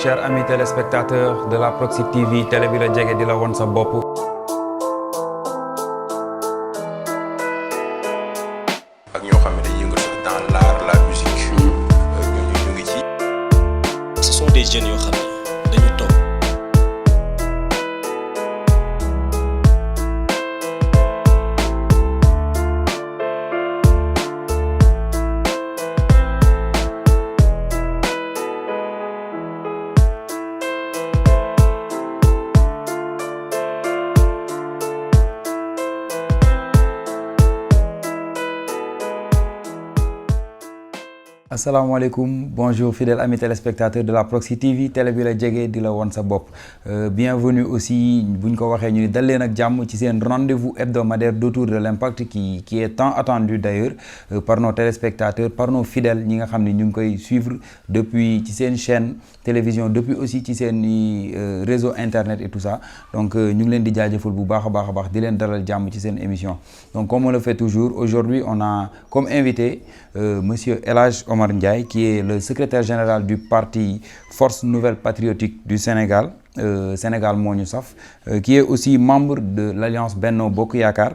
chers amis téléspectateurs de la Proxi TV télé bi la jege di la won sa bopp. ak ñoo xam ne dañuy yëngatu dans l'art la musique. ñu ngi ci. Ce sont des jeunes yoo xam ne dañu toog. Asalaamaaleykum, bonjour fidèles amis téléspectateurs de la Proxi TV télé bi la jege di la won sa bopp. Bienvenue aussi bu ñu ko waxee ñu ni dal leen ak jàmm ci seen rendez-vous hebdomadaire d'autour de l'impact qui est tant attendu d'ailleurs par nos téléspectateurs, par nos fidèles ñi nga xam ne ñu ngi koy suivre depuis ci seen chaîne télévision, depuis aussi ci seen réseau internet et tout ça. Donc ñu ngi leen di jaajëfal bu baax a baax di leen dalal jàmm ci seen émission. Donc comme on le fait toujours, aujourd'hui on a comme invité monsieur El Hadj Omar Ndiaye, qui est le secrétaire général du parti Force Nouvelle Patriotique du Sénégal, Sénégal moo ñu saf, qui est aussi membre de l'Alliance Benno Bokk Yaakaar,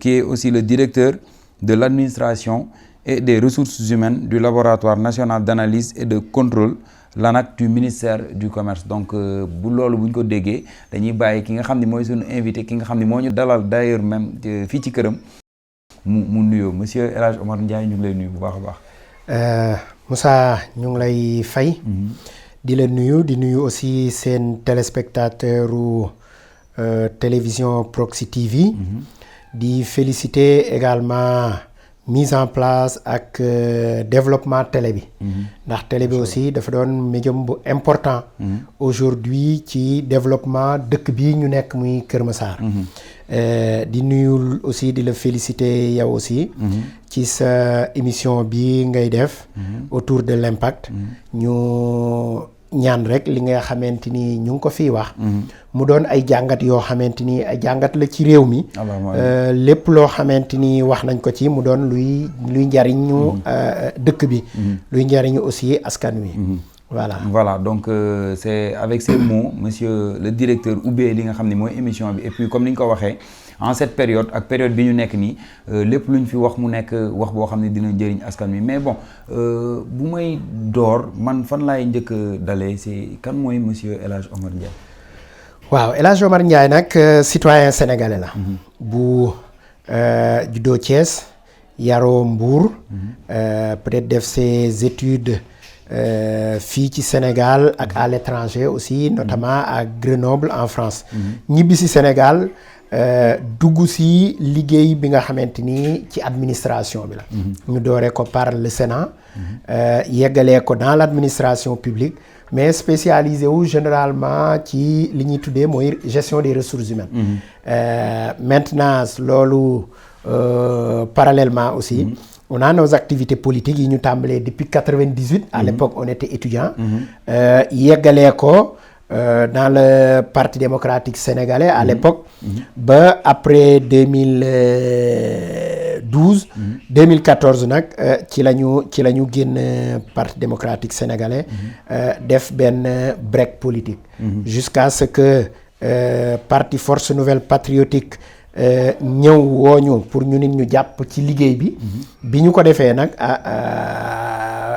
qui est aussi le directeur de l'administration et des ressources humaines du laboratoire national d'analyse et de contrôle l'ANAC du ministère du commerce. Donc bu loolu bu ñu ko déggee dañuy bàyyi ki nga xam ne mooy suñu invité, ki nga xam ne moo ñu dalal d'ailleurs même fii ci këram mu nuyoo. Monsieur El Hadj Omar Ndiaye ñu ngi lay nuyu bu baax a baax. Moussa ñu ngi lay fay. di la nuyu di nuyu aussi seen téléspectateur u télévision Proxi TV. di féliciter également mise en place ak développement télé bi. ndax télé bi aussi dafa doon médium bu important. aujourd'hui ci développement dëkk bi ñu nekk muy Kër Massar. di nuyu aussi di la féliciter yow aussi. ci sa émission bi ngay def. autour de l'impact. ñu ñaan rek li nga xamante ni ñu ngi ko fiy wax. mu doon ay jàngat yoo xamante ni ay jàngat la ci réew mi. lépp loo xamante ni wax nañ ko ci mu doon luy njariñu dëkk bi. luy njariñu aussi askan wi. Voilà, donc c'est avec ces mots monsieur le directeur ubbee li nga xam ne mooy émission bi. Et puis comme ni ñu ko waxee en cette période ak période bi ñu nekk nii lépp lu ñu fi wax mu nekk wax boo xam ne dina jëriñ askan wi. Mais bon bu may door man fan laay njëkk dalee c'est kan mooy monsieur El Hadj Omar Ndiaye. waaw El Hadj Omar Ndiaye nag citoyen sénégalais la. bu juddoo Thiès yaroo Mbour. peut-être def ses études fii ci Sénégal ak à l'étranger aussi, notamment à Grenoble en France. ñibbi si Sénégal dugg si liggéey bi nga xamante ni ci administration bi la. ñu dooree ko par le Sénat. yeggalee ko dans l'administration publique, mais spécialisé wu généralement ci li ñuy tuddee mooy gestion des ressources humaines. Maintenant loolu parallèlement aussi. On a nos activités politiques yi ñu tàmbalee depuis 98. À l'époque on était étudiant. yeggalee ko dans le Parti démocratique sénégalais à l'époque. ba après 2012. 2014 nag ci la ñu génn Parti démocratique sénégalais. def benn break politique. jusqu'à ce que Parti Force Nouvelle Patriotique ñëw wooñu pour ñu nit ñu jàpp ci liggéey bi. bi ñu ko defee nag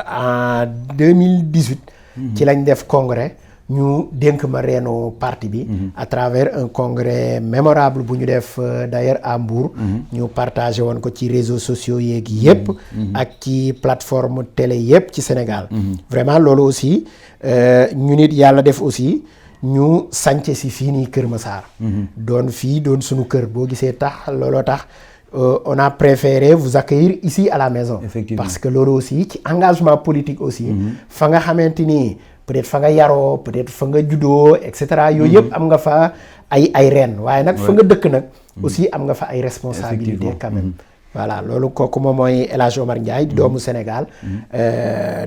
en 2018. ci lañ def congrès ñu dénk ma reenu parti bi. à travers un congrès mémorable bu ñu def d'ailleurs à Mbour. ñu partagé woon ko ci réseaux sociaux yeeg yépp ak ci plateforme télé yépp ci Sénégal. vraiment loolu aussi ñu nit yàlla def aussi. ñu sànce si fii nii Kër Massar. doon fii doon sunu kër boo gisee tax looloo tax on a préféré vous accueillir ici à la maison. Effectivement. Parce que loolu aussi ci engagement politique aussi. fa nga xamante ni peut-être fa nga yaroo peut-être fa nga juddoo et cetera yooyu yëpp am nga fa ay reen waaye nag fa nga dëkk nag. aussi am nga fa ay responsabilités quand même. voilà loolu kooku moom mooy El Hadj Omar Ndiaye di doomu Sénégal.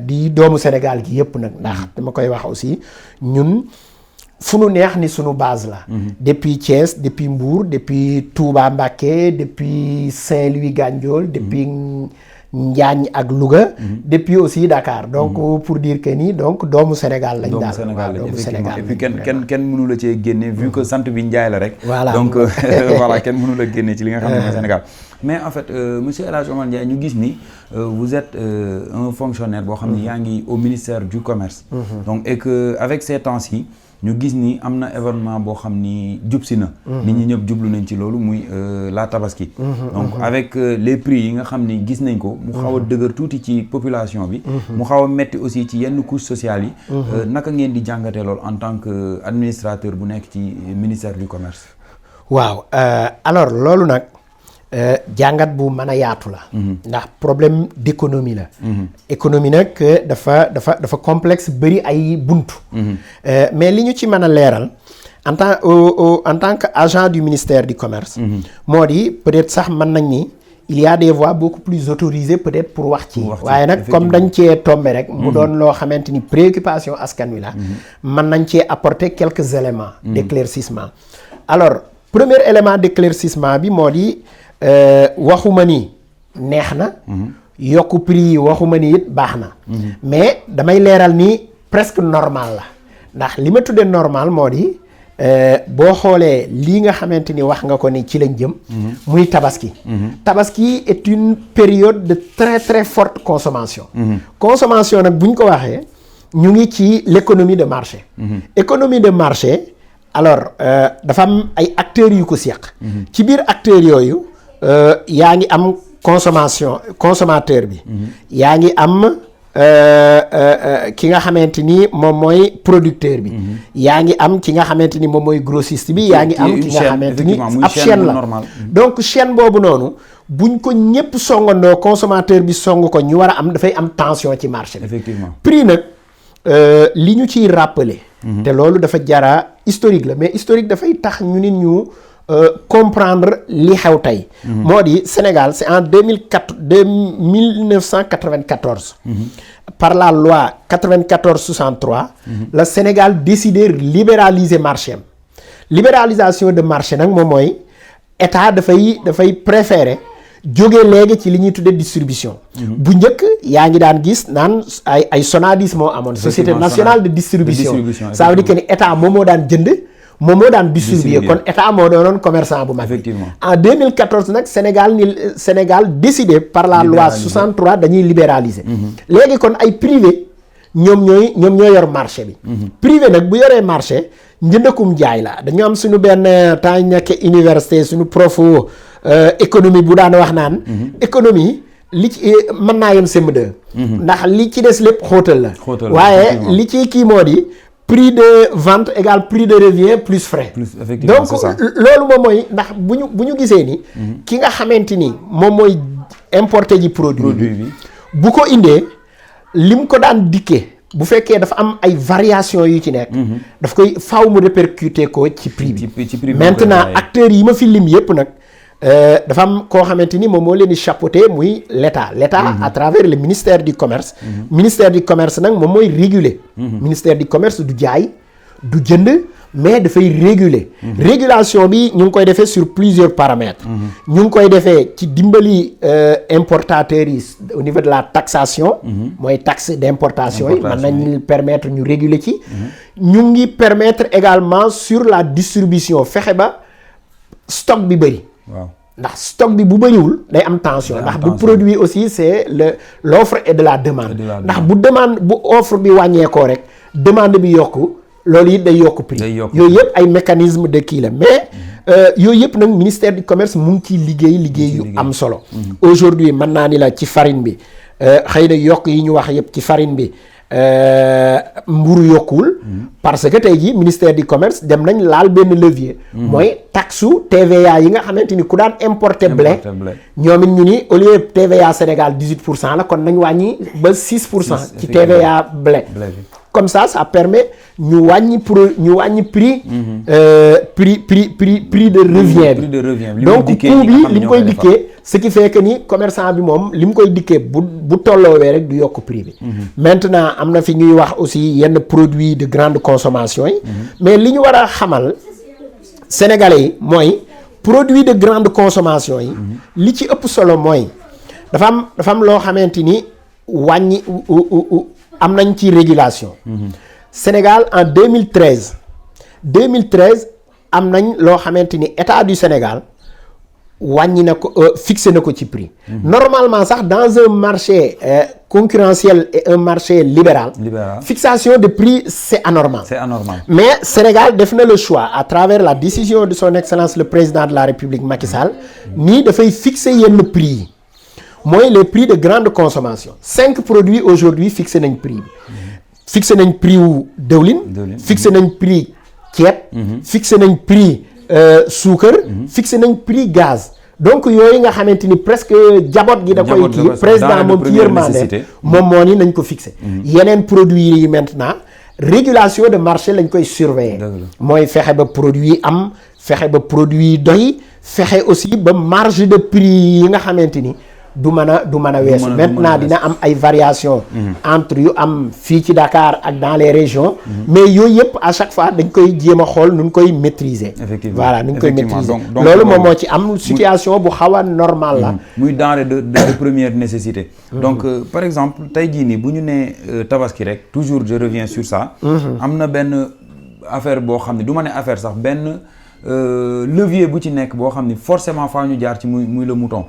di doomu Sénégal gi yëpp nag ndax dama koy wax aussi ñun. fu nu neex ni sunu base la. depuis Thiès depuis Mbour depuis Touba Mbacké depuis Saint-Louis Gandiol depuis Njaañ ak Louga. depuis aussi Dakar donc pour dire que ni donc doomu Sénégal lañ daal. doomu Sénégal et puis kenn mënu la cee génne vu que sant bi Ndiaye la rek. voilà donc voilà kenn mënu la génne ci li nga xam ne mooy Sénégal. mais en fait monsieur El Hadj Omar Ndiaye ñu gis ni vous êtes un fonctionnaire boo xam ne yaa ngi au ministère du commerce. donc et que avec ces temps-ci ñu gis ni am na événement boo xam ni jub si na. nit ñi ñëpp jublu nañ ci loolu muy la tabaski. donc avec les prix yi nga xam ni gis nañ ko. mu xaw a dëgër tuuti ci population bi. mu xaw a metti aussi ci yenn couches sociales yi. naka ngeen di jàngatee loolu en tant que administrateur bu nekk ci ministère du commerce. waaw alors loolu nag. jàngat bu mën a yaatu la. ndax problème d'économie la. économie nag dafa complexe bëri ay buntu. mais li ñu ci mën a leeral en tant que agent du ministère du commerce. moo di peut-être sax mën nañ ni il y a des voies beaucoup plus autorisées peut-être pour wax ci. waaye nag comme dañ cee tombé rek. mu doon loo xamante ni préoccupation askan wi la. mën nañ cee apporter quelques éléments d'éclaircissement. alors premier élément d'éclaircissement bi moo di. waxuma ni neex na yokku prix yi waxuma ni it baax na mais damay leeral ni presque normal la ndax li ma tuddee normal moo di boo xoolee lii nga xamante ni wax nga ko ni ci lañ jëm muy tabaski tabaski est une période de très très forte consommation consommation nag bu ñu ko waxee ñu ngi ci l'économie de marché économie de marché alors dafa am ay acteurs yu ko seq ci biir acteurs yooyu yaa ngi am consommateur bi yaa ngi am ki nga xamante ni moom mooy producteur bi yaa ngi am ki nga xamante ni moom mooy grossiste bi yaa ngi am ki nga xamante ni ab chaîne la donc chaîne boobu noonu buñ ko ñëpp songandoo consommateur bi song ko ñu war a am dafay am tension ci marché bi effectivement prix nag li ñu ciy rappeler te loolu dafa jara historique la mais historique dafay tax ñu nit ñu comprendre li xew tey moo di Sénégal c'est en 1994 par la loi 94-63 le Sénégal décidé libéraliser marché am libéralisation de marché nag moom mooy état dafay préférer jóge léegi ci li ñuy tuddee distribution bu njëkk yaa ngi daan gis naan ay Sonadis moo amoon société nationale de distribution ça veut dire que ni état moom moo daan jënd moom moo daan distribuer kon état moo doonoon commerçant bu mag effectivement en 2014 nag Sénégal décidé par la loi 63 dañuy libéraliser léegi kon ay privé ñoom ñooy yor marché bi privé nag bu yoree marché njëndakum jaay la dañu am suñu benn temps nekk université suñu profu économie bu daan wax naan économie li ci mën naa yem CM2 ndax li ci des lépp xóotal la waaye li ci kii moo di prix de vente égale prix de revient plus frais donc loolu moom mooy ndax bu ñu gisee ni ki nga xamante ni moom mooy importer ji produit bi bu ko indee lim ko daan dikkee bu fekkee dafa am ay variation yu ci nekk daf koy faaw mu répercuter ko ci prix bi maintenant acteurs yi ma fi lim yépp nag dafa am koo xamante ni moom moo leen di chapeauter muy l'État à travers le ministère du commerce ministère du commerce nag moom mooy réguler ministère du commerce du jaay du jënd mais dafay réguler régulation bi ñu ngi koy defee sur plusieurs paramètres ñu ngi koy defee ci dimbali importateurs yi au niveau de la taxation mooy taxe d'importation yi mën nañ permettre ñu réguler ci ñu ngi permettre également sur la distribution fexe ba stock bi bëri waaw ndax stock bi bu bëriwul day am tension ndax bu produit aussi c'est l'offre et de la demande ndax bu offre bi wàññeekoo rek demande bi yokku loolu it day yokk prix yooyu yëpp ay mécanisme de kii la mais yooyu yëpp nag ministère du commerce mu ngi ciy liggéey yu am solo aujourd'hui mën naa ni la ci farine bi xëy na yokk yi ñu wax yëpp ci farine bi mburu yokkuwul parce que tey jii ministère du commerce dem nañ laal benn levier mooy taxu TVA yi nga xamante ni ku daan importer blé ñoom it ñu ni au lieu TVA Sénégal 18% la kon nañ wàññi ba 6% ci TVA blé comme ça permet ñu wàññi prix de revient bi donc coût bi li mu koy dikkee ce qui fait que ni commerçant bi moom li mu koy dikkee bu tolloowee rek du yokk prix bi maintenant am na fi ñuy wax aussi yenn produits de grande consommation yi mais li ñu war a xamal sénégalais yi mooy produits de grande consommation yi li ci ëpp solo mooy dafa am loo xamante ni wàññi am nañ ci régulation. Sénégal en 2013 am nañ loo xamante ni état du Sénégal wàññi na ko fixé na ko ci prix. Normalement sax dans un marché concurrentiel et un marché libéral. Fixation de prix c'est anormal. Mais Sénégal def na le choix à travers la décision de son excellence le président de la République Macky Sall nii dafay fixer yenn prix yi mooy les prix de grande consommation 5 produits aujourd'hui fixé nañ prix bi. Fixé nañ prix wu dëwlin. Fixé nañ prix ceeb. Fixé nañ prix suukar. Fixé nañ prix gaz. Donc yooyu nga xamante ni presque jaboot gi da koy kii président moom ci yërmande moom moo ni nañ ko fixé. Yeneen produits yi maintenant régulation de marché lañ koy surveiller. mooy fexe ba produit am fexe ba produit doy fexe aussi ba marge de prix yi nga xamante ni du mën a weesu. Maintenant dina am ay variations entre yu am fii ci Dakar ak dans les régions. Mais yooyu yëpp à chaque fois dañ koy jéem a xool nu ñu koy maîtriser. Voilà nu ñu koy maîtriser. loolu moom moo ci am situation bu xaw a normal la. muy denrée de première nécessité. Donc par exemple tey jii nii bu ñu nee tabaski rek toujours je reviens sur ça. am na benn affaire boo xam ne du ma ne affaire sax benn. Levier bu ci nekk boo xam ni forcément faa ñu jaar ci muy le mouton.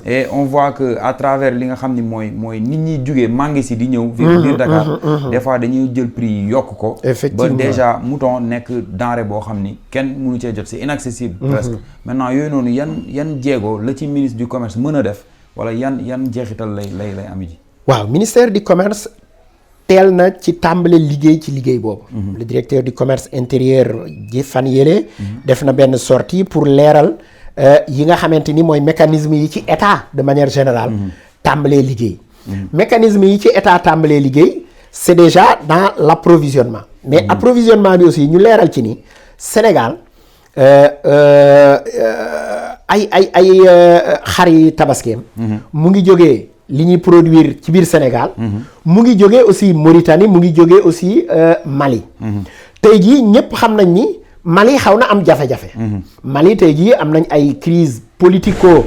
Et on voit que à travers li nga xam ni mooy nit ñi jugee mangi si di ñëw. biir Dakar des fois dañuy jël prix yi yokk ko. ba déjà mouton nekk denrée boo xam ni kenn mënu cee jot c'est inaccessible. presque maintenant yooyu noonu yan jéego la ci ministre du commerce mën a def wala yan jeexital lay am ji. waaw ministère du commerce. teel na ci tàmbale liggéey ci liggéey boobu. Le directeur du commerce intérieur ji fan yële def na benn sortie pour leeral yi nga xamante ni mooy mécanisme yi ci état de manière générale tàmbalee liggéey. Mécanisme yi ci état tàmbalee liggéey c'est déjà dans l'approvisionnement. Mais approvisionnement bi aussi ñu leeral ci ni Sénégal ay xar yi tabaskeem mu ngi jógee li ñuy produire ci biir Sénégal mu ngi jógee aussi Mauritanie mu ngi jógee aussi Mali. Tey jii ñëpp xam nañ ni Mali xaw na am jafe-jafe. Mali tey jii am nañ ay crise politico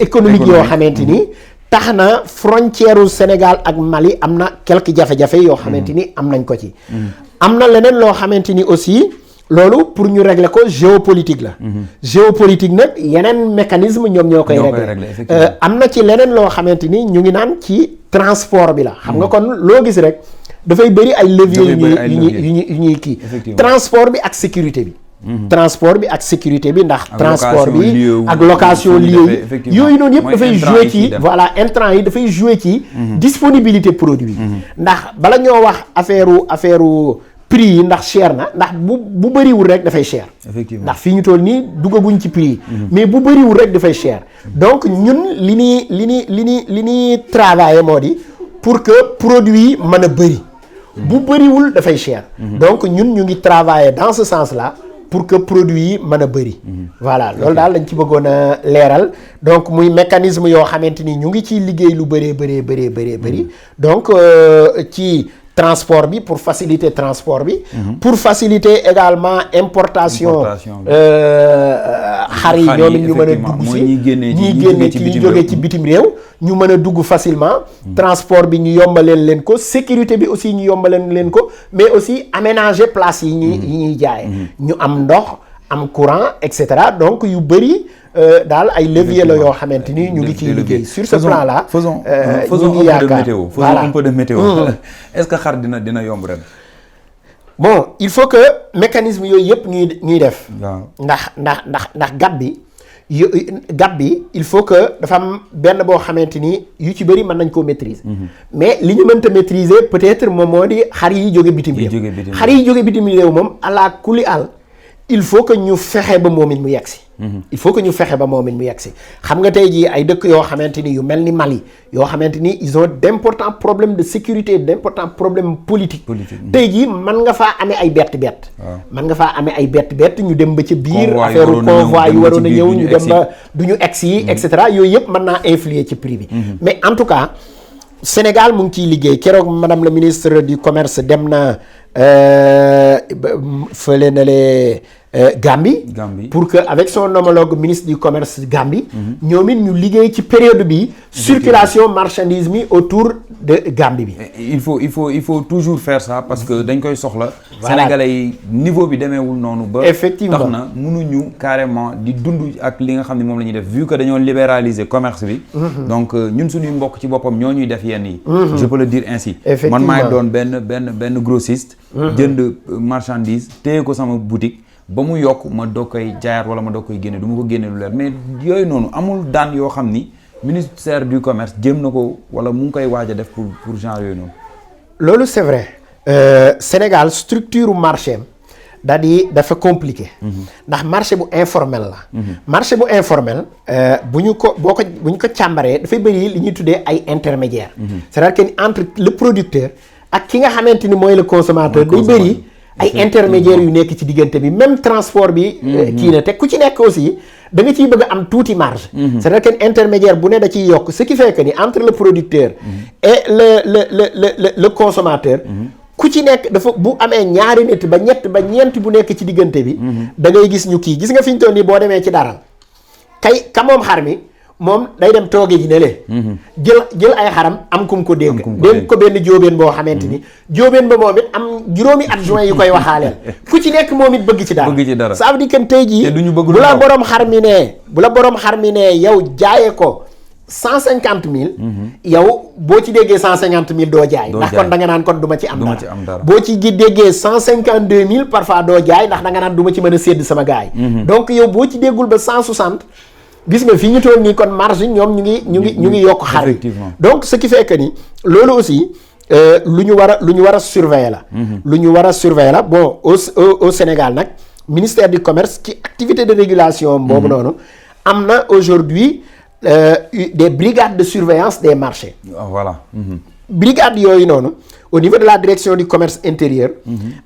économique yoo xamante ni tax na frontière u Sénégal ak Mali am na quelques jafe-jafe yoo xamante ni am nañ ko ci. Am na leneen loo xamante ni aussi loolu pour ñu régler ko géopolitique la. Géopolitique nag yeneen mécanisme ñoom ñoo koy régler. Am na ci leneen loo xamante ni ñu ngi naan ci transport bi la. xam nga kon loo gis rek dafay bëri ay leviers yu ñuy kii. transport bi ak sécurité bi. transport bi ak sécurité bi ndax. transport bi ak location lieu yi yooyu noonu yëpp dafay jouer ci voilà intrant yi dafay jouer ci disponibilité produit. ndax bala ñoo wax affaire prix yi ndax cher na ndax bu bëriwul rek dafay cher. ndax fii ñu toll nii duggaguñ ci prix yi. mais bu bëriwul rek dafay cher. donc ñun li ñuy travailler moo di pour que produit yi mën a bëri. bu bëriwul dafay cher. donc ñun ñu ngi travailler dans ce sens là pour que produit yi mën a bëri. voilà loolu daal lañ ci bëggoon a leeral donc muy mécanisme yoo xamante ni ñu ngi ciy liggéey lu bëri. donc ci. transport bi pour faciliter transport bi. pour faciliter également importation xar yi ñoom ñu mën a dugg si ñi génne ci ñu jógee ci bitim réew ñu mën a dugg facilement. transport bi ñu yombaleen leen ko sécurité bi aussi ñu yombaleen leen ko mais aussi aménager place yi ñuy jaay. ñu am ndox am courant et cetera donc yu bëri. daal ay levier la yoo xamante ni ñu ngi ciy liggéey sur ce plan là. faisons un peu de météo. Est-ce que xar dina yomb ren. bon il faut que mécanisme yooyu yëpp ñuy def. ndax gab bi il faut que dafa am benn boo xamante ni yu ci bëri mën nañ koo maîtriser. mais li ñu mënta maîtriser peut-être moom moo di xar yi jóge bitim réew. xar yi jóge bitim réew moom ala kulli al il faut que ñu fexe ba moom it mu yegsi. il faut que ñu fexe ba moom it mu yegsi xam nga tey jii ay dëkk yoo xamante ni yu mel ni Mali yoo xamante ni ils ont d'importants problèmes de sécurité d'importants problèmes politiques. tey jii mën nga faa amee ay bett-bett. mën nga faa amee ay bett-bett ñu dem ba ca biir. affaire convoi yu waroon a ñëw ñu dem ba du ñu egsi et cetera yooyu yëpp mën naa influer ci prix bi. mais en tout cas Sénégal mu ngi ciy liggéey keroog madame la ministre du commerce dem na fële na le Gambie. Pour que avec son homologue ministre du commerce Gambie. ñoom it ñu liggéey ci période bi circulation marchandise mi autour de Gambie bi. il faut toujours faire ça parce que dañ koy soxla. Sénégalais yi niveau bi demeewul noonu. ba effectivement tax na mënuñu carrément di dund ak li nga xam ne moom la ñuy def vu que dañoo libéraliser commerce bi. donc ñun suñuy mbokk ci boppam ñoo ñuy def yenn yi. je peux le dire ainsi. man maay doon benn grossiste. jënd marchandise téye ko sama boutique. ba mu yokk ma doog koy jaayaat wala ma doog koy génne du ma ko génne lu leer mais yooyu noonu amul daan yoo xam ni ministère du commerce jéem na ko wala mu ngi koy waaj a def pour genre yooyu noonu. loolu c'est vrai Sénégal structure marché dafa compliqué. ndax marché bu informel la. marché bu informel bu ñu ko càmbaree dafay bëri li ñuy tuddee ay intermédiaires. c'est-à-dire que entre le producteur ak ki nga xamante ni mooy le consommateur day bëri. ay intermédiaires yu nekk ci diggante bi même transport bi kii na te ku ci nekk aussi da nga ciy bëgg a am tuuti marge c'est-à-dire que intermédiaire bu ne da ciy yokk ce qui fait que ni entre le producteur et le consommateur ku ci nekk dafa bu amee ñaari nit ba ñett ba ñeent bu nekk ci diggante bi da ngay gis ñu kii gis nga fi ñu toll nii boo demee ci daral ka moom xar mi moom day dem tooge ji ne lee jël ay xaram am kum ko dénk ko benn jóobeen boo xamante ni jóobeen ba moom it am juróomi adjoint yu koy waxaaleel ku ci nekk moom it bëgg ci dara ça veut dire que tey jii bu la borom xar mi ne yow jaaye ko 150,000 yow boo ci déggee 150,000 doo jaay ndax kon da nga naan kon du ma ci am dara boo ci déggee 152,000 parfois doo jaay ndax da nga naan du ma ci mën a sédd sama gaay donc yow boo ci déggul ba 160 gis nga fi ñu toll nii kon marge ñoom ñu ngi yokk xar donc ce qui fait que ni loolu aussi lu ñu war a surveiller la lu ñu war a surveiller la bon au Sénégal nag ministère du commerce ci activité de régulation boobu noonu am na aujourd'hui des brigades de surveillance des marchés voilà brigades yooyu noonu au niveau de la direction du commerce intérieur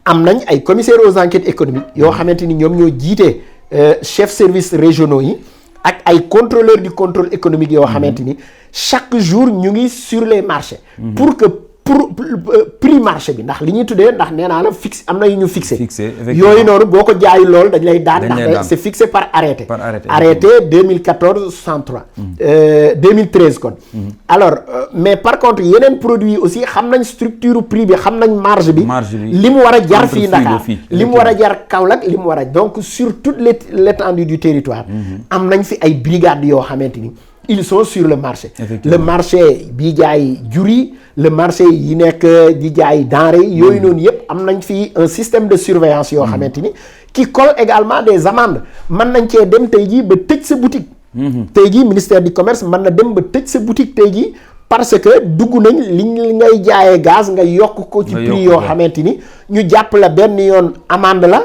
am nañ ay commissaires aux enquêtes économiques yoo xamante ni ñoom ñoo jiite chef service régionaux yi ak ay contrôleurs du contrôle économique yoo xamante ni chaque jour ñu ngi sur les marchés pour que prix marché bi ndax li ñuy tuddee ndax nee naa la fixe am na yu ñu fixé yooyu noonu boo ko jaayul loolu dañ lay daan ndax c'est fixé par arrêté 2014 103 2013 kon alors mais par contre yeneen produits aussi xam nañ structure prix bi xam nañ marge bi li mu war a jar fii Dakar li mu war a jar Kaolack li mu war a donc sur toute l'étendue du territoire am nañ fi ay brigades yoo xamante ni ils sont sur le marché le marché bi jaay jur yi le marché yi nekk di jaay denrées yooyu noonu yëpp am nañ fi un système de surveillance yoo xamante ni qui colle également des amendes mën nañ cee dem tey jii ba tëj sa boutique tey jii ministère du commerce mën na dem ba tëj sa boutique tey jii parce que dugg nañ li ngay jaayee gaz nga yokk ko ci prix yoo xamante ni ñu jàpp la benn yoon amende la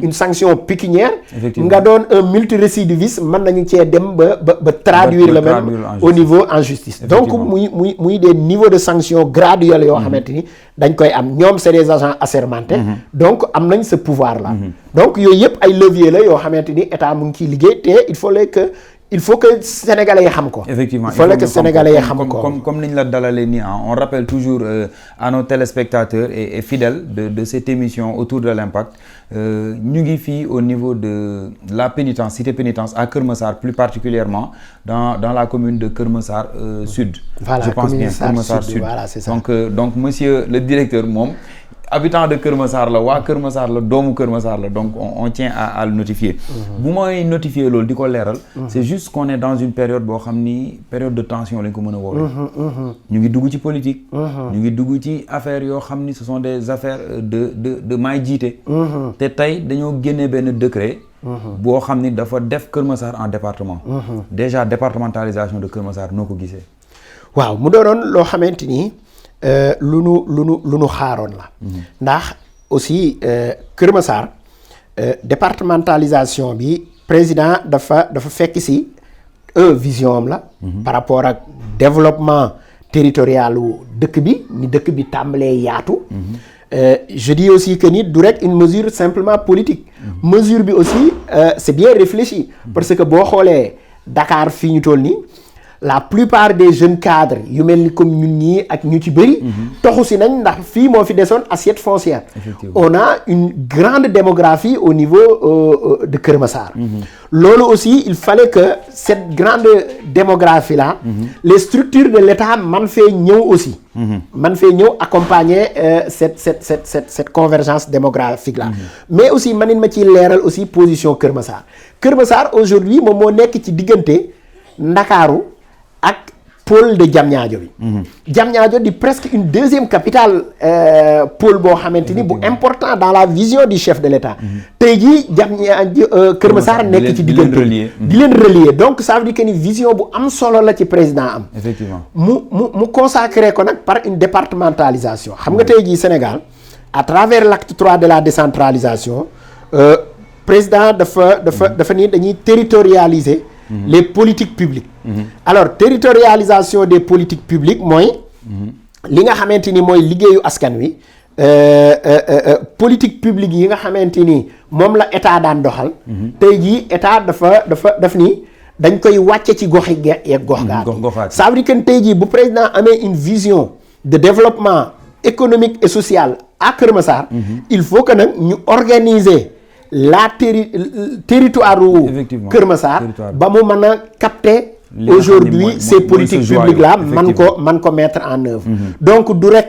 une sanction pécuniaire nga doon un multirécidiviste mën nañu cee dem ba traduire le même au niveau en justice donc muy des niveaux de sanction graduels yoo xamante ni dañ koy am ñoom c'est des agents assermentés donc am nañ ce pouvoir là donc yooyu yëpp ay levier la yoo xamante ni état mu ngi ciy liggéey te il faut que sénégalais yi xam ko. effectivement il faut que sénégalais yi xam ko comme niñ la dalalee nii on rappelle toujours à nos téléspectateurs et fidèles de cette émission autour de l'impact ñu ngi fii au niveau de la pénitence cité pénitence à Keur Massar plus particulièrement dans la commune de Keur Massar Sud. Voilà, je pense bien Keur Massar Sud. Voilà, c'est ça. donc monsieur le directeur moom. habitant de Keur Massar la waa Keur Massar la doomu Keur Massar la donc on tient à le notifier bu mooy notifier loolu di ko leeral c'est juste qu'on est dans une période boo xam ni période de tension lañ ko mën a woowee ñu ngi dugg ci politique ñu ngi dugg ci affaires yoo xam ni ce sont des affaires de maay jiite te tey dañoo génnee benn décret boo xam ni dafa def Keur Massar en département déjà départementalisation de Keur Massar noo ko gisee waaw mu doonoon loo xamante ni lu nu xaaroon la ndax aussi Keur Massar départementalisation bi président dafa fekk si vision am la par rapport ak développement territorial u dëkk bi ni dëkk bi tàmbalee yaatu je dis aussi que ni du rek une mesure simplement politique mesure bi aussi c'est bien réfléchi parce que boo xoolee Dakar fii ñu toll nii la plupart des jeunes cadres yu mel ni comme ñun ñii ak ñu ci bëri toxu si nañ ndax fii moo fi desoon assiette foncière. On a une grande démographie au niveau de Keur Massar. Loolu aussi il fallait que cette grande démographie là les structures de l'État man fee ñëw aussi man fee ñëw accompagner cette convergence démographique là mais aussi manit ma ciy leeral aussi position Keur Massar. Keur Massar aujourd'hui moom moo nekk ci diggante Ndakaaru ak pôle de Diamniadio bi. Diamniadio di presque une deuxième capitale pôle boo xamante ni bu important dans la vision du chef de l'État. tey jii Diamniadio Keur Massar nekk ci diggante di leen relier donc ça veut dire que ni vision bu am solo la ci président am. effectivement mu consacré ko nag par une départementalisation xam nga tey jii Sénégal à travers l'acte 3 de la décentralisation président dafa ni dañuy territorialiser. Les politiques publiques. Alors territorialisation des politiques publiques mooy li nga xamante ni mooy liggéeyu askan wi politique publique yi nga xamante ni moom la état daan doxal. tey jii état daf ni dañ koy wàcce ci gox yi gox gaal. ça veut dire que tey jii bu président amee une vision de développement économique et social à Keur Massar. il faut que nag ñu organiser. territoire Keur Massar ba mu mën a capter aujourd'hui ces politiques publiques là man ko mettre en œuvre donc du rek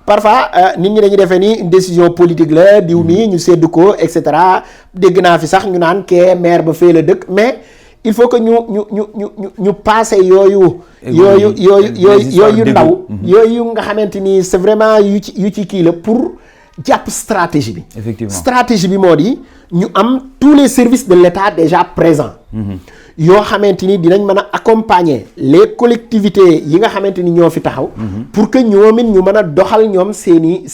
parfois nit ñi dañuy defee ni une décision politique la diw nii ñu sédd ko et cetera dégg naa fi sax ñu naan kee maire ba fee la dëkk mais il faut que ñu passer yooyu ndaw yooyu nga xamante ni c'est vraiment yu ci kii la pour jàpp stratégie bi. effectivement stratégie bi moo di ñu am tous les services de l'État déjà présents. yoo xamante ni dinañ mën a accompagner les collectivités yi nga xamante ni ñoo fi taxaw. pour que ñoom it ñu mën a doxal ñoom seeni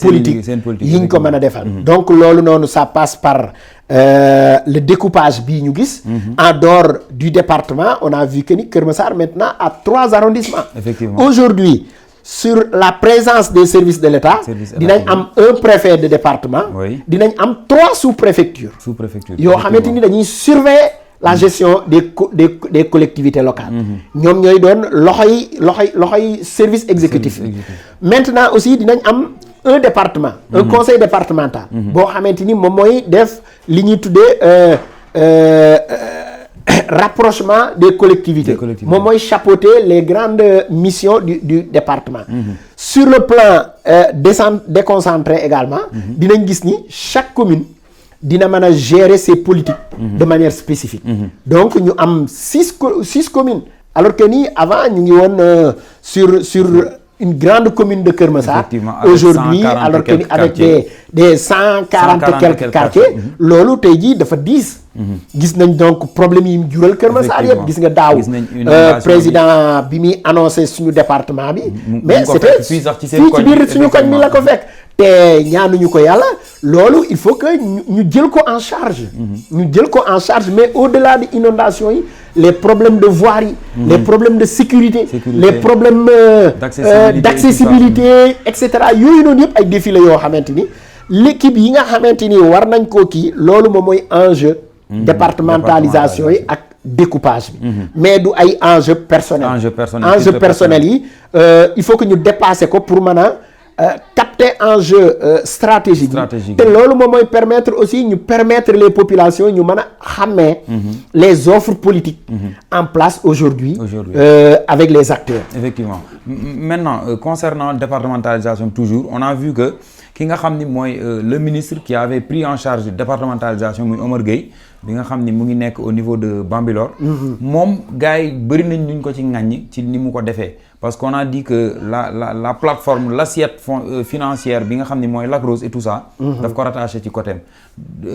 politique yi ñu ko mën a defal. donc loolu noonu ça passe par le découpage bii ñu gis. en dehors du département on a vu que ni Keur Massar maintenant a 3 arrondissements. effectivement aujourd'hui sur la présence des services de l'État dinañ am un préfet de département dinañ am 3 sous-préfectures yoo xamante ni dañuy surveiller la gestion des collectivités locales ñoom ñooy doon loxoy service exécutif maintenant aussi dinañ am un département un conseil départemental boo xamante ni moom mooy def li ñuy tuddee rapprochement des collectivités moom mooy chapeauter les grandes missions du département sur le plan déconcentré également dinañ gis ni chaque commune dina mën a gérer ses politiques de manière spécifique donc ñu am 6 communes alors que ni avant ñu ngi woon sur une grande commune de Keur Massar aujourd'hui alors que ni avec des 140 et quelques quartiers loolu tey jii dafa 10 gis nañ donc problème yi mu jural Keur Massar yëpp gis nga daaw président bi muy annoncé suñu département bi mais c'était fii ci biir suñu koñ mi la ko fekk te ñaanuñu ko yàlla loolu il faut que ñu jël ko en charge mais au-delà de inondation yi les problèmes de voirie les problèmes de sécurité les problèmes d'accessibilité et cetera yooyu noonu yëpp ay défis la yoo xamante ni l'équipe yi nga xamante ni war nañ koo kii loolu moom mooy enjeu départementalisation yi ak découpage bi mais du ay enjeu personnel yi il faut que ñu dépasser ko pour mën a capter enjeu stratégique te loolu moom mooy permettre aussi ñu permettre les populations ñu mën a xàmmee les offres politiques en place aujourd'hui avec les acteurs. Effectivement. Maintenant concernant départementalisation toujours on a vu que ki nga xam ni mooy le ministre qui avait pris en charge départementalisation muy Omar Gueye bi nga xam ni mu ngi nekk au niveau de Bambilor moom gars yi bëri nañ luñ ko ci ŋàññi ci ni mu ko defee parce qu'on a dit que la plateforme l'assiette financière bi nga xam ni mooy Lac Rose et tout ça daf ko rattaché ci côté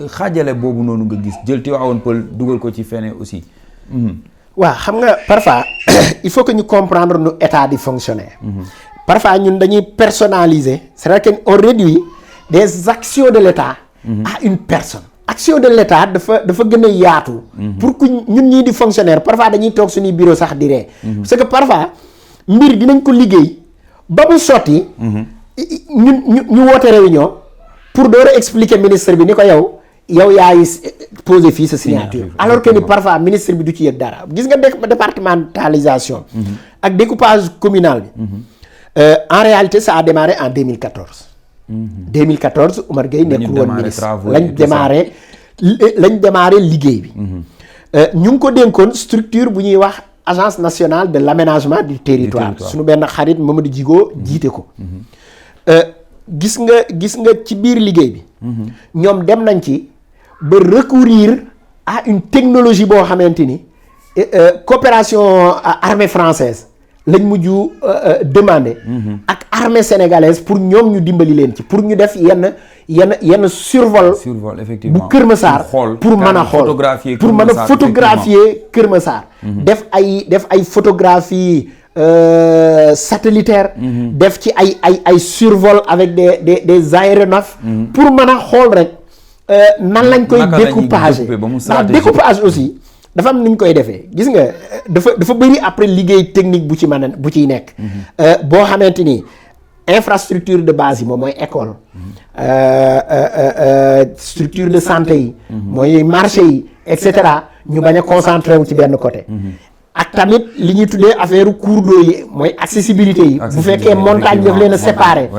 xaajale boobu noonu nga gis jël Tivaouane Peulh dugal ko ci fene aussi waaw xam nga parfois il faut que ñu comprendre nu état di fonctionner parfois ñun dañuy personnaliser c'est-à-dire qu'on réduit des actions de l'État à une personne action de l'État dafa gën a yaatu pour que ñun ñii di fonctionnaire parfois dañuy toog suñuy bureau sax di ree parce que parfois mbir dinañ ko liggéey ba mu sotti ñu woote réunion pour door a expliquer ministre bi ni ko yow yow yaay posé fii sa signature Signature, alors que ni effectivement. parfois ministre bi du ci yëg dara gis nga départementalisation ak découpage communal bi en réalité ça a démarré en 2014 2014 Oumar Gueye Dañu nekkul woon démarré ministre travaux lañ et tout ça. démarré liggéey bi ñu ngi ko dénkoon structure bu ñuy wax agence nationale de l'aménagement du territoire suñu benn xarit Mamadou Djigo jiite ko gis nga ci biir liggéey bi ñoom dem nañ ci ba recourir à une technologie boo xamante ni coopération armée française lañ mujj demandé ak armée sénégalaise pour ñoom ñu dimbali leen ci pour ñu def yenn survol effectivement bu Kër Massar pour mën a xool pour mën a photographier Kër Massar def ay photographie satellitaire def ci ay survol avec des aéronefs pour mën a xool rek nan lañ koy découpage ndax découpage aussi dafa am ni ñu koy defee gis nga dafa bëri après liggéey technique bu ciy nekk boo xamante ni infrastructure de base yi moom mooy école structure de santé yi mooy marché yi et cetera ñu bañ a concentré wu ci benn côté ak tamit li ñuy tuddee affaire cours d'eau yi mooy accessibilité yi bu fekkee montagne daf leen a séparé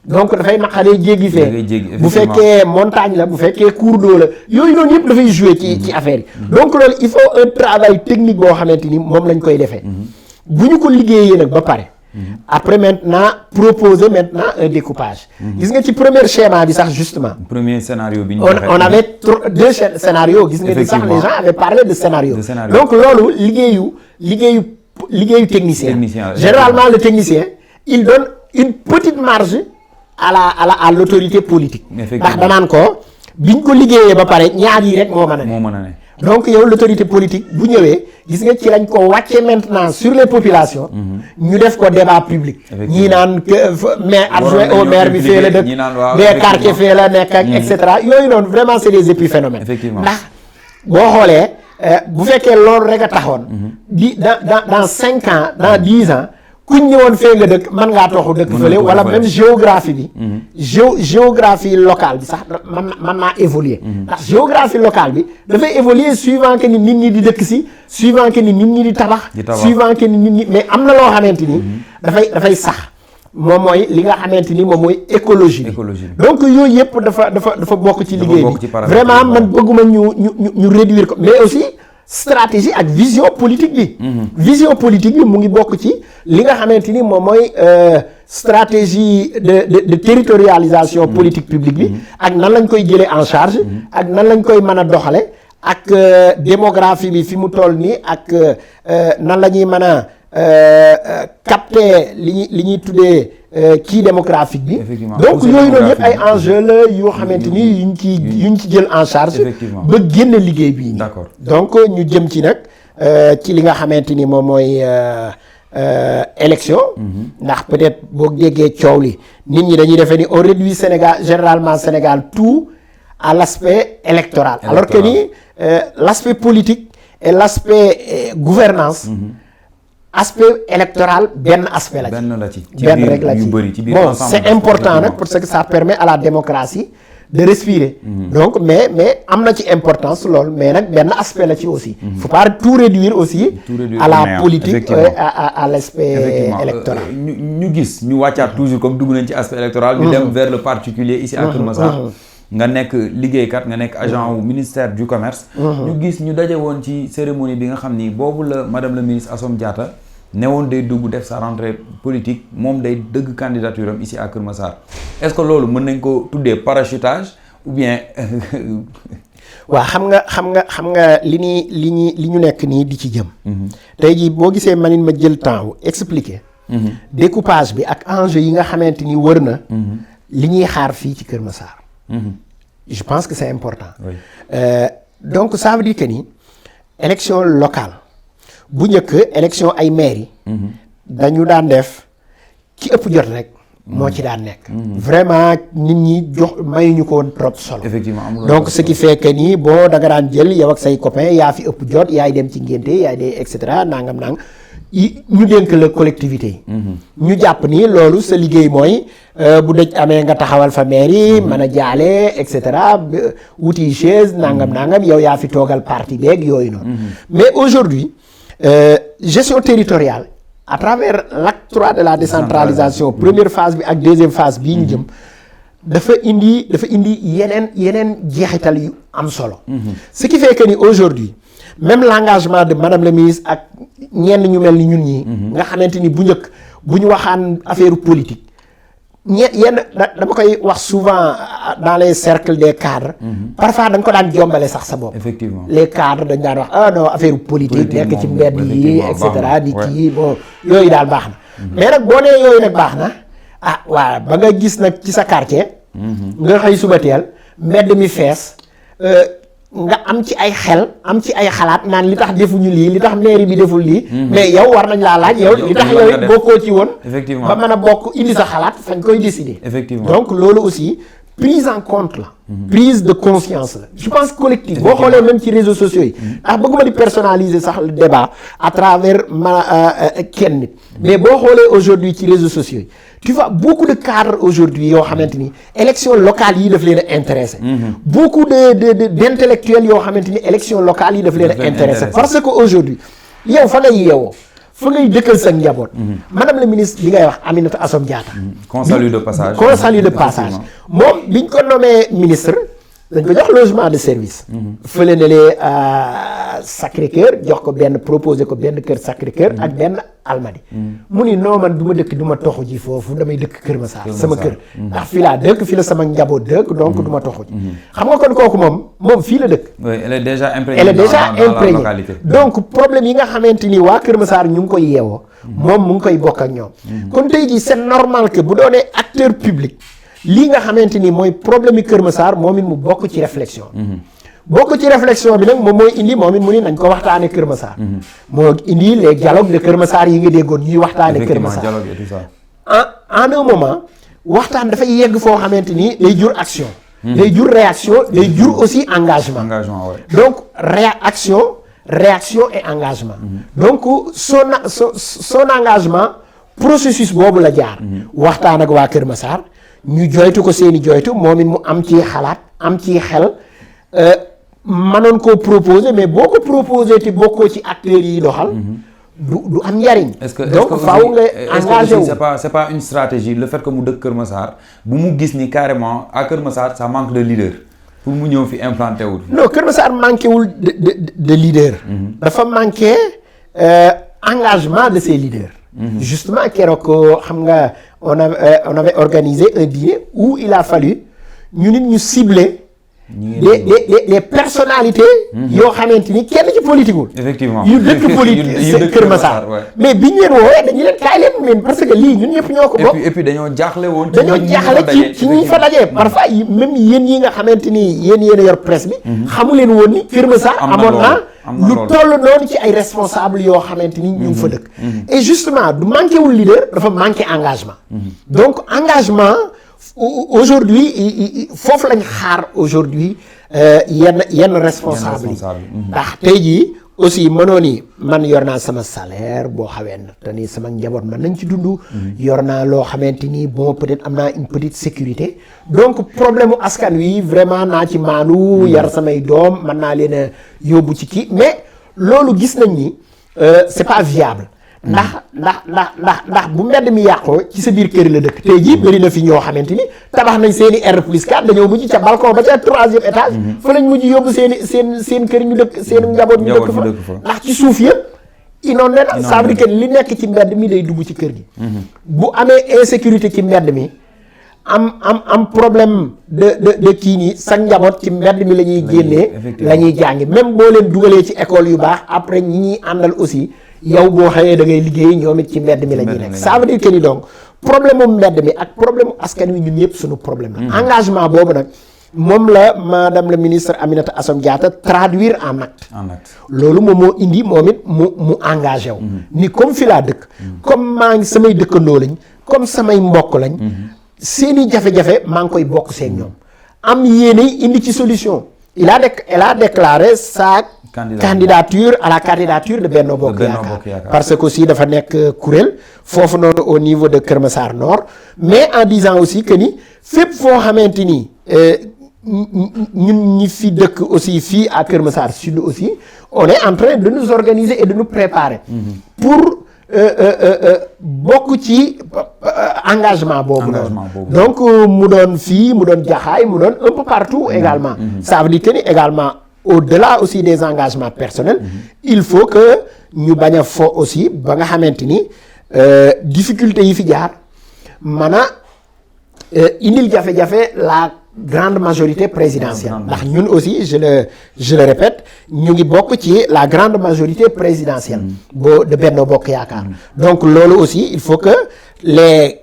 donc dafay naqaree jéggi fee bu fekkee montagne la bu fekkee cours d'eau la yooyu noonu yëpp dafay jouer ci affaire yi donc loolu il faut un travail technique boo xamante ni moom lañ koy defee bu ñu ko liggéeyee nag ba pare après maintenant proposer maintenant un découpage gis nga ci premier schéma bi sax justement premier scénario bi on avait deux scénarios gis nga ni sax les gens avaient parlé de scénario donc loolu liggéeyu technicien généralement le technicien il donne une petite marge à l'autorité politique ndax danaan ko biñ ko liggéeyee ba pare ñaar yi rek moo mën a ne donc yow l'autorité politique bu ñëwee gis nga ci lañ ko wàcce maintenant sur les populations ñu def ko débat public ñii naan mais adjoint au maire bi fee la dëkk mais quartier fee la nekk ak et cetera yooyu noonu vraiment c'est des épiphénomènes ndax boo xoolee bu fekkee loolu rek a taxoon dans 5 ans dans 10 ans kuñ ñëwoon fee nga dëkk mën ngaa toxu dëkk fële wala même géographie bi géographie locale bi sax mën naa évoluer ndax géographie locale bi dafay évoluer suivant que ni nit ñi di dëkk si suivant que ni nit ñi di tabax suivant que ni nit ñi mais am na loo xamante ni dafay sax moom mooy li nga xamante ni moom mooy écologie bi donc yooyu yëpp dafa bokk ci liggéey bi vraiment man bëgguma ñu réduire ko mais aussi stratégie ak vision politique bi vision politique bi mu ngi bokk ci li nga xamante ni moom mooy stratégie de territorialisation politique publique bi ak nan lañ koy jëlee en charge ak nan lañ koy mën a doxale ak démographie bi fi mu toll nii ak nan la ñuy mën a capter li ñuy tuddee kii démographique bi donc yooyu noonu yëpp ay enjeux la yoo xamante ni yuñ ci jël en charge ba génn liggéey bii d'accord donc ñu jëm ci nag ci li nga xamante ni moom mooy élection ndax peut-être boo déggee coow li nit ñi dañuy defee ni on réduit généralement Sénégal tout à l'aspect électoral alors que ni l'aspect politique et l'aspect gouvernance aspect électoral benn aspect la ci benn rek la ci bon c'est important nag parce que ça permet à la démocratie de respirer donc mais am na ci importance lool mais nag benn aspect la ci aussi faut pas tout réduire aussi à la politique à l'aspect électoral ñu gis ñu wàccaat toujours comme dugg nañ ci aspect électoral ñu dem vers le particulier ici à Kër Massar nga nekk liggéeykat nga nekk agent wu ministère du commerce ñu gis ñu daje woon ci cérémonie bi nga xam ni boobu la madame la ministre Assome Diatta ne woon day dugg def sa rentrée politique moom day dëgg candidature am ici à Kër Massar est-ce que loolu mën nañ ko tuddee parachutage ou bien waaw xam nga li ñu nekk nii di ci jëm tey jii boo gisee manit ma jël temps wu expliquer découpage bi ak enjeu yi nga xamante ni wër na li ñuy xaar fii ci Kër Massar je pense que c'est important donc ça veut dire que ni élection locale bu njëkk élection ay maires yi dañu daan def ki ëpp jot rek moo ci daan nekk vraiment nit ñi mayuñu ko woon trop solo effectivement donc ce qui fait que ni boo da nga daan jël yow ak say copains yaa fi ëpp jot yaay dem ci ngénte yaay de et cetera nangam ñu dénk la collectivité yi. ñu jàpp ni loolu sa liggéey mooy bu dëj amee nga taxawal fa mairie mën a jaale et cetera wuti chaise nangam yow yaa fi toogal parti beeg yooyu noonu. mais aujourd'hui gestion territoriale à travers l'acte 3 de la décentralisation première phase bi ak deuxième phase bii ñu jëm. dafa indi yeneen jeexital yu am solo. ce qui fait que ni aujourd'hui même l'engagement de madame la ministre ak ñenn ñu mel ni ñun ñii. nga xamante ni bu njëkk bu ñu waxaan affaire politique dama koy wax souvent dans les cercles des cadres. parfois da nga ko daan jombale sax sa bopp. effectivement les cadres dañ daan wax non affaire politique nekk ci mbedd yi et cetera di kii bon yooyu daal baax na. mais nag boo nee yooyu nag baax na. waaw ba nga gis nag ci sa quartier. nga xëy suba teel mbedd mi fees nga am ci ay xel am ci ay xalaat naan li tax defuñu lii li tax mairie bi deful lii. mais yow war nañ laa laaj yow li tax yow bokkoo ci woon. effectivement ba mën a bokk indi sa xalaat fañ koy décider. effectivement donc loolu aussi prise en compte la. prise de conscience la je pense collective boo xoolee même ci réseaux sociaux yi. ndax bëgguma di personnaliser sax le débat à travers kenn nit. mais boo xoolee aujourd'hui ci réseaux sociaux yi. tu vois beaucoup de cadres aujourd'hui yoo xamante ni élection locale yi daf leen a intéressé. beaucoup d'intellectuels yoo xamante ni élection locale yi daf leen a intéressé parce que aujourd'hui yow fa ngay yeewoo fa ngay dëkkal sa njaboot. madame la ministre li ngay wax Aminata Assome Diatta. qu'on salue de passage. qu'on salue de passage moom biñ ko nommé ministre dañ ko jox logement de service. fële na lee Sacré-Cœur jox ko benn proposé ko benn kër Sacré-Cœur ak benn Almadies. mu ni non man du ma dëkk du ma toxu ji foofu damay dëkk Kër Massar sama kër. ndax fii laa dëkk fii la sama njaboot dëkk donc du ma toxu ji. xam nga kon kooku moom fii la dëkk. oui elle est déjà imprégnée. elle est déjà dans la imprégnée localité. donc problème yi nga xamante ni waa Kër Massar ñu ngi koy yeewoo. moom mu ngi koy bokk ak ñoom. kon tey jii c'est normal que bu doonee acteur public. lii nga xamante ni mooy problème yi Kër Massar moom it mu bokk ci réflexion. bokk ci réflexion bi nag moom mooy indi moom it mu ni nañ ko waxtaane Kër Massar. moo indi les dialogues de Kër Massar yi nga déggoon ñuy waxtaane Kër Massar. dialogue et tout ça. en un moment waxtaan dafay yegg foo xamante ni day jur action. day jur réaction day jur aussi engagement. donc réaction et engagement. donc son engagement processus boobu la jaar. waxtaan ak waa Kër Massar. ñu joytu ko seeni joytu moom it mu am ci xalaat am ci xel mënoon koo proposer mais boo ko proposer te bokkoo ci acteurs yi doxal. du am njariñ. donc faaw nga engagé wu. c'est pas une stratégie le fait que mu dëkk Kër Massar bu mu gis ni carrément à Kër Massar ça manque de leader pour mu ñëw fi implanté wu. non Kër Massar manqué wul de leader. dafa manqué engagement de ses leaders. justement keroog xam nga on avait organisé un dîner où il a fallu ñu cibler des personnalités yoo xamante ni kenn ci politique wul. effectivement yu dëkk politique Kër Massar mais biñ leen woowee dañu leen kaay leen parce que lii ñun ñëpp ñoo ko bokk. et puis dañoo jaaxle woon. dañoo jaaxle ci ñi fa dajee parfois même yéen yi nga xamante ni yéen a yor presse bi. xamu leen woon ni Kër Massar amoon na lu toll noonu ci ay responsables yoo xamante ni ñu ngi fa dëkk. et justement du manqué wul leader dafa manqué engagement. donc engagement aujourd'hui foofu lañ xaar aujourd'hui yenn responsable yi ndax tey jii aussi mënoo ni man yor naa sama salaire boo xawee na te ni sama njaboot man nañ ci dund. yor naa loo xamante ni bon peut-être am naa une petite sécurité donc problème mu askan wi vraiment naa ci maanu yar samay doom mën naa leen a yóbbu ci kii mais loolu gis nañ ni c'est pas viable. ndax bu mbedd mi yàqoo ci sa biir kër la dëkk tey jii bëri na fi ñoo xamante ni tabax nañ seen i R+4 dañoo mujj ca balcon ba ca 3e étage. fa lañ mujj yóbbu seen kër ñu dëkk seen njaboot ñu dëkk fa ndax ci suuf yëpp inondé na ça veut dire que li nekk ci mbedd mi day dugg ci kër gi. bu amee insécurité ci mbedd mi am problème de kii nii sa njaboot ci mbedd mi la ñuy génnee la ñuy jàngi même boo leen dugalee ci école yu baax après ñi ñuy àndal aussi yow boo xëyee da ngay liggéey ñoom it ci mbedd mi la ñuy nekk ça veut dire que ni donc problème mu mbedd mi ak problème mu askan wi ñun ñëpp suñu problème la. engagement boobu nag moom la madame la ministre Aminata Assome Diatta traduire en acte. loolu moom moo indi moom it mu engagé wu. ni comme fi laa dëkk. comme maa ngi samay dëkkandoo lañ comme samay mbokk lañ. seeni jafe-jafe maa ngi koy bokk seen ñoom. am yéene indi ci solution elle a déclaré sa candidature à la candidature de Benno Bokk Yaakaar parce que aussi dafa nekk kuréel foofu noonu au niveau de Kër Massar Nord mais en disant aussi que ni fépp foo xamante ni ñun ñi fi dëkk aussi fii à Kër Massar Sud aussi on est en train de nous organiser et de nous préparer pour bokk ci engagement boobu noonu donc mu doon fii mu doon Jaxaay mu doon un peu partout également ça veut dire que ni également au-delà aussi des engagements personnels il faut que ñu bañ a fo aussi ba nga xamante ni difficulté yi fi jaar mën a indil jafe-jafe la grande majorité présidentielle ndax ñun aussi je le répète ñu ngi bokk ci la grande majorité présidentielle de Benno Bokk Yaakaar donc loolu aussi il faut que les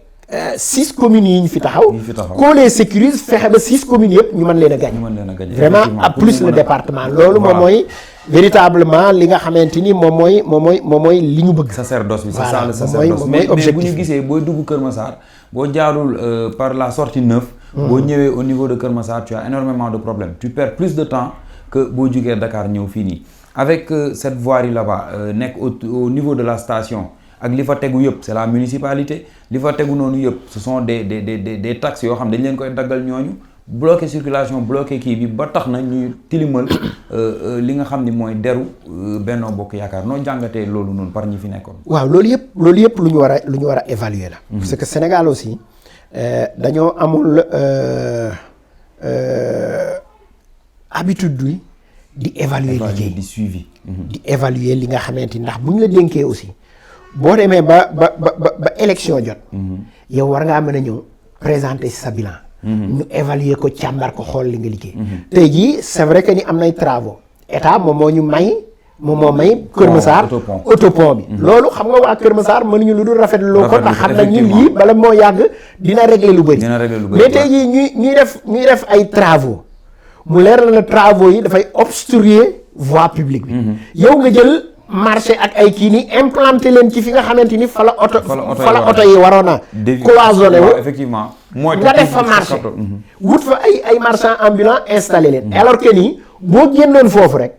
6 communes yi ñu fi taxaw qu'on les sécurise fexe ba 6 communes yëpp ñu mën leen a gagner vraiment à plus le département loolu moom mooy véritablement li nga xamante ni moom mooy li ñu bëgg sacerdoce bi c'est ça le sacerdoce mais bu ñu gisee booy dugg Kër Massar boo jaarul par la sortie 9 boo ñëwee au niveau de Kër Massar tu as énormément de problèmes tu perds plus de temps que boo jugee Dakar ñëw fii nii avec cette voirie là-bas nekk au niveau de la station ak li fa tegu yëpp c'est la municipalité li fa tegu noonu yëpp ce sont des taxes yoo xam dañ leen koy daggal ñooñu bloqué circulation bloqué kii bi ba tax na ñuy tilimal li nga xam ni mooy deru Benno Bokk Yaakaar noo jàngatee loolu noonu par ñi fi nekkoon. waaw loolu yëpp lu ñu war a évaluer la. parce que Sénégal aussi dañoo amul habitude di évaluer liggéey di suivi. di évaluer li nga xamante ni ndax bu ñu la dénkee aussi boo demee ba élection jot. yow war ngaa mën a ñëw présenter sa bilan. ñu évaluer ko càmbar ko xool li nga liggéey. tey jii c'est vrai que ni am nay travaux état moom moo may Kër Massar autopont bi. loolu xam nga waa Kër Massar mënuñu lu dul rafetlu ko ndax xam nañ ni lii bala moo yàgg dina régler lu bëri. mais tey jii ñuy def ay travaux mu leer na travaux yi dafay obstruer voie publique bi. yow nga jël marché ak ay kii ni implanté leen ci fi nga xamante ni fa la oto yi waroon a cloisonné wu effectivement nga def fa marché wut fa ay marchands ambulants installé leen alors que nii boo génnoon foofu rek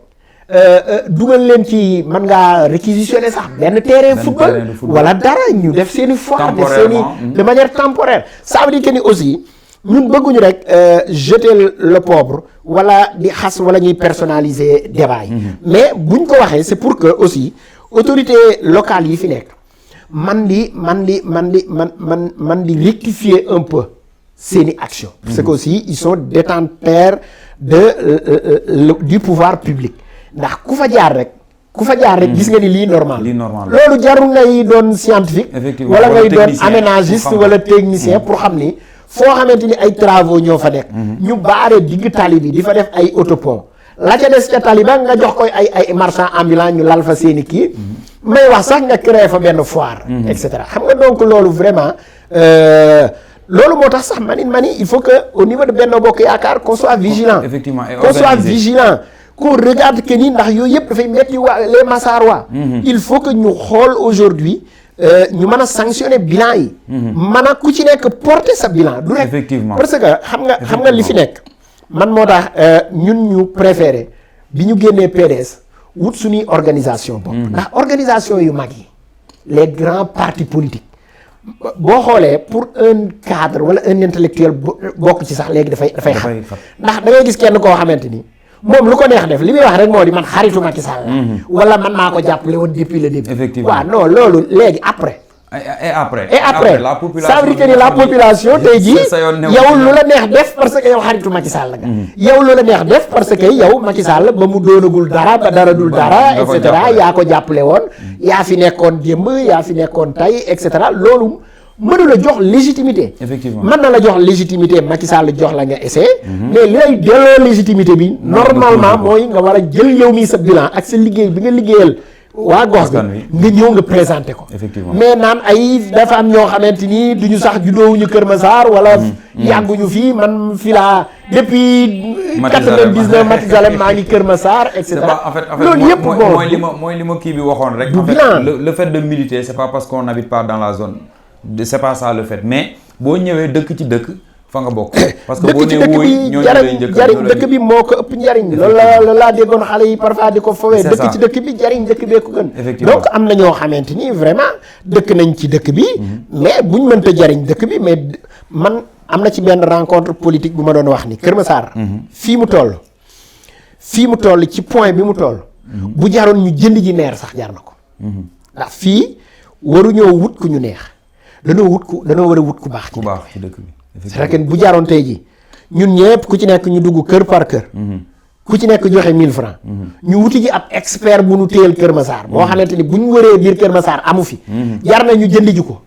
dugal leen ci mën ngaa réquisitionner sax benn terrain football wala dara ñu def seeni foire def seeni de manière temporaire ça veut dire que ni aussi ñun bëgguñu rek jeter le pauvre wala di xas wala ñuy personnaliser débat yi mais buñ ko waxee c'est pour que aussi autorités locales yi fi nekk man di rectifier un peu seeni action parce que aussi ils sont détenteurs du pouvoir public ndax ku fa jaar rek gis nga ni lii normal loolu jarul ngay doon scientifique wala ngay doon aménagiste wala technicien pour xam ni foo xamante ni ay travaux ñoo fa nekk ñu baare digg tali bi di fa def ay autopont la ca des ca tali ba nga jox koy ay marchand ambulant ñu lal fa seeni kii may wax sax nga créé fa benn foire et cetera xam nga donc loolu vraiment loolu moo tax sax mani il faut que au niveau de Benno Bokk Yaakaar qu'on soit vigilant effectivement qu'on soit vigilant qu'on regarde que ni ndax yooyu yëpp dafay metti waa les Massarois il faut que ñu xool aujourd'hui ñu mën a sanctionner bilan yi mën a ku ci nekk porter sa bilan du rek parce que xam nga li fi nekk man moo tax ñun ñu préféré bi ñu génnee PDS wut suñuy organisation bopp ndax organisation yu mag yi les grands partis politiques boo xoolee pour un cadre wala un intellectuel bokk ci sax léegi dafay xam ndax da ngay gis kenn koo xamante ni moom lu ko neex def li muy wax rek moo di man xaritu Macky Sall wala man maa ko jàppale woon depuis le début. effectivement waaw non loolu léegi après. et après la population ça veut dire que ni la population tey jii yow lu la neex def parce que yow xaritu Macky Sall nga. yow lu la neex def parce que yow Macky Sall ba mu doonagul dara ba dara dul dara et cetera yaa ko jàppale woon yaa fi nekkoon démb yaa fi nekkoon tey et cetera loolu. mënu la jox légitimité. effectivement mën na la jox légitimité Macky Sall jox la nga essayé. mais li lay delloo légitimité bi. normalement mooy nga war a jël yow mii sa bilan ak sa liggéey bi nga liggéeyal waa gox bi nga ñëw nga présenté ko. effectivement mais naan ay dafa am ñoo xamante ni duñu sax juddoowuñu Kër Massar wala. yàgguñu fii man fii laa depuis. 99 Macky Sall maa ngi Kër Massar et cetera. en fait loolu yëpp mooy li ma kii bi waxoon rek. du bilan le fait de militer c'est pas parce qu'on n'habite pas dans la zone. c'est pas ça le fait mais boo ñëwee dëkk ci dëkk fa nga bokk. parce que boo dëkk ci nee dëkk wuuy bi ñooñu jariñ jariñ dëkk bi moo ko ëpp njariñ loolu laa déggoon xale yi parfois di ko fowee C'est dëkk ça. ci dëkk bi jariñ dëkk bee ko gën Effectivement. donc am na ñoo xamante ni vraiment dëkk nañ ci dëkk bi mais buñ mënta jariñ dëkk bi mais man am na ci benn rencontre politique bu ma doon wax ni Kër Massar fii mu toll ci point bi mu toll bu jaroon ñu jënd ji neer sax jar na ko ndax fii waruñoo wut ku ñu neex danoo war a wut ku baax ku baax ci dëkk bi. c'est vrai que bu jaaroon tey ji ñun ñëpp ku ci nekk ñu dugg kër par kër ku ci nekk joxe 1000 francs ñu wuti ji ab expert bu nu téyel Kër Massar boo xamante ni bu ñu wëree biir Kër Massar amu fi jar na ñu jënd ji ko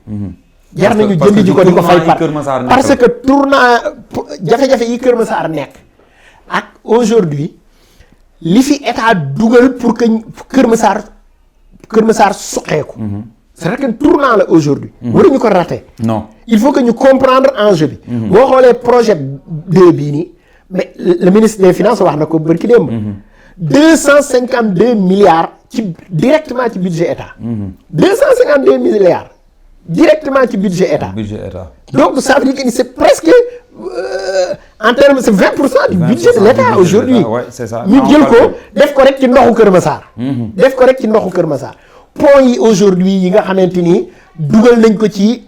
jar nañu jënd ji ko di ko fay par parce que tournant jafe-jafe yi Kër Massar nekk ak aujourd'hui li fi état dugal pour que Kër Massar suqeeku c'est vrai que tournant la aujourd'hui waruñu ko rater non il faut que ñu comprendre enjeu bi boo xoolee projet 2 bii nii mais le ministre des finances wax na ko bërki démb 252 milliards directement ci budget état 252 milliards directement ci budget état donc ça veut dire que c'est presque en termes c'est 20% du budget de l'état aujourd'hui ñu jël ko def ko rek ci ndoxu Kër Massar pont yi aujourd'hui yi nga xamante ni dugal nañ ko ci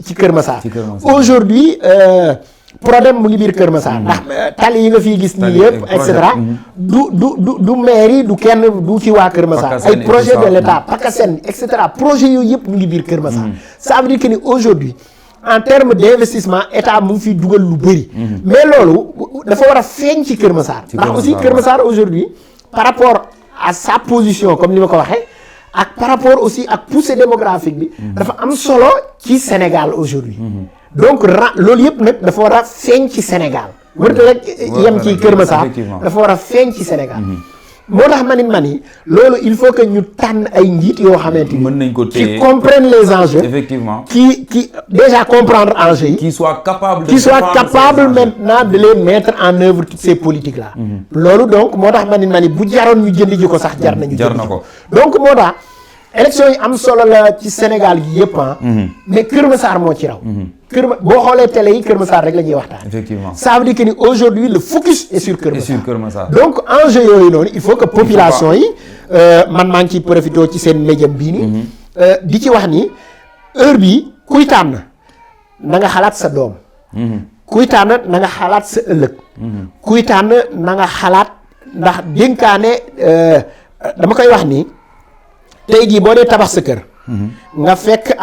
ci Kër Massar aujourd'hui problème mu ngi biir Kër Massar ndax tali yi nga fii gis nii yëpp et cetera du mairie du kenn du ci waa Kër Massar ay projet de l'état PACASEN et cetera projet yooyu yëpp mu ngi biir Kër Massar ça veut dire que ni aujourd'hui en termes d'investissement état mu ngi fiy dugal lu bëri mais loolu dafa war a feeñ ci Kër Massar ndax aussi Kër Massar aujourd'hui par rapport à sa position comme ni ma ko waxee ak par rapport aussi ak poussée démographique bi dafa am solo ci Sénégal aujourd'hui donc loolu yëpp nag dafa war a feeñ ci Sénégal warut rek yem ci Kër Massar dafa war a feeñ ci Sénégal moo tax man it loolu il faut que ñu tànn ay njiit yoo xamante ni mën nañ ko téye qui comprennent les enjeux effectivement qui déjà comprendre enjeux yi qui soit capable maintenant de les mettre en œuvre toutes ces politiques là loolu donc moo tax man it bu jaroon ñu jënd ji ko sax jar nañu jar na ko donc moo tax élection yi am solo la ci Sénégal gi yëpp mais Kër Massar moo ci raw boo xoolee télé yi Kër Massar rek la ñuy waxtaan effectivement ça veut dire que ni aujourd'hui le focus est sur Kër Massar donc enjeu yooyu noonu il faut que population yi man maa ngi ciy profité ci seen médium bii nii di ci wax ni heure bi kuy tànn na nga xalaat sa doom kuy tànn na nga xalaat sa ëllëg kuy tànn na nga xalaat ndax dénkaane dama koy wax ni tey jii boo dee tabax sa kër nga fekk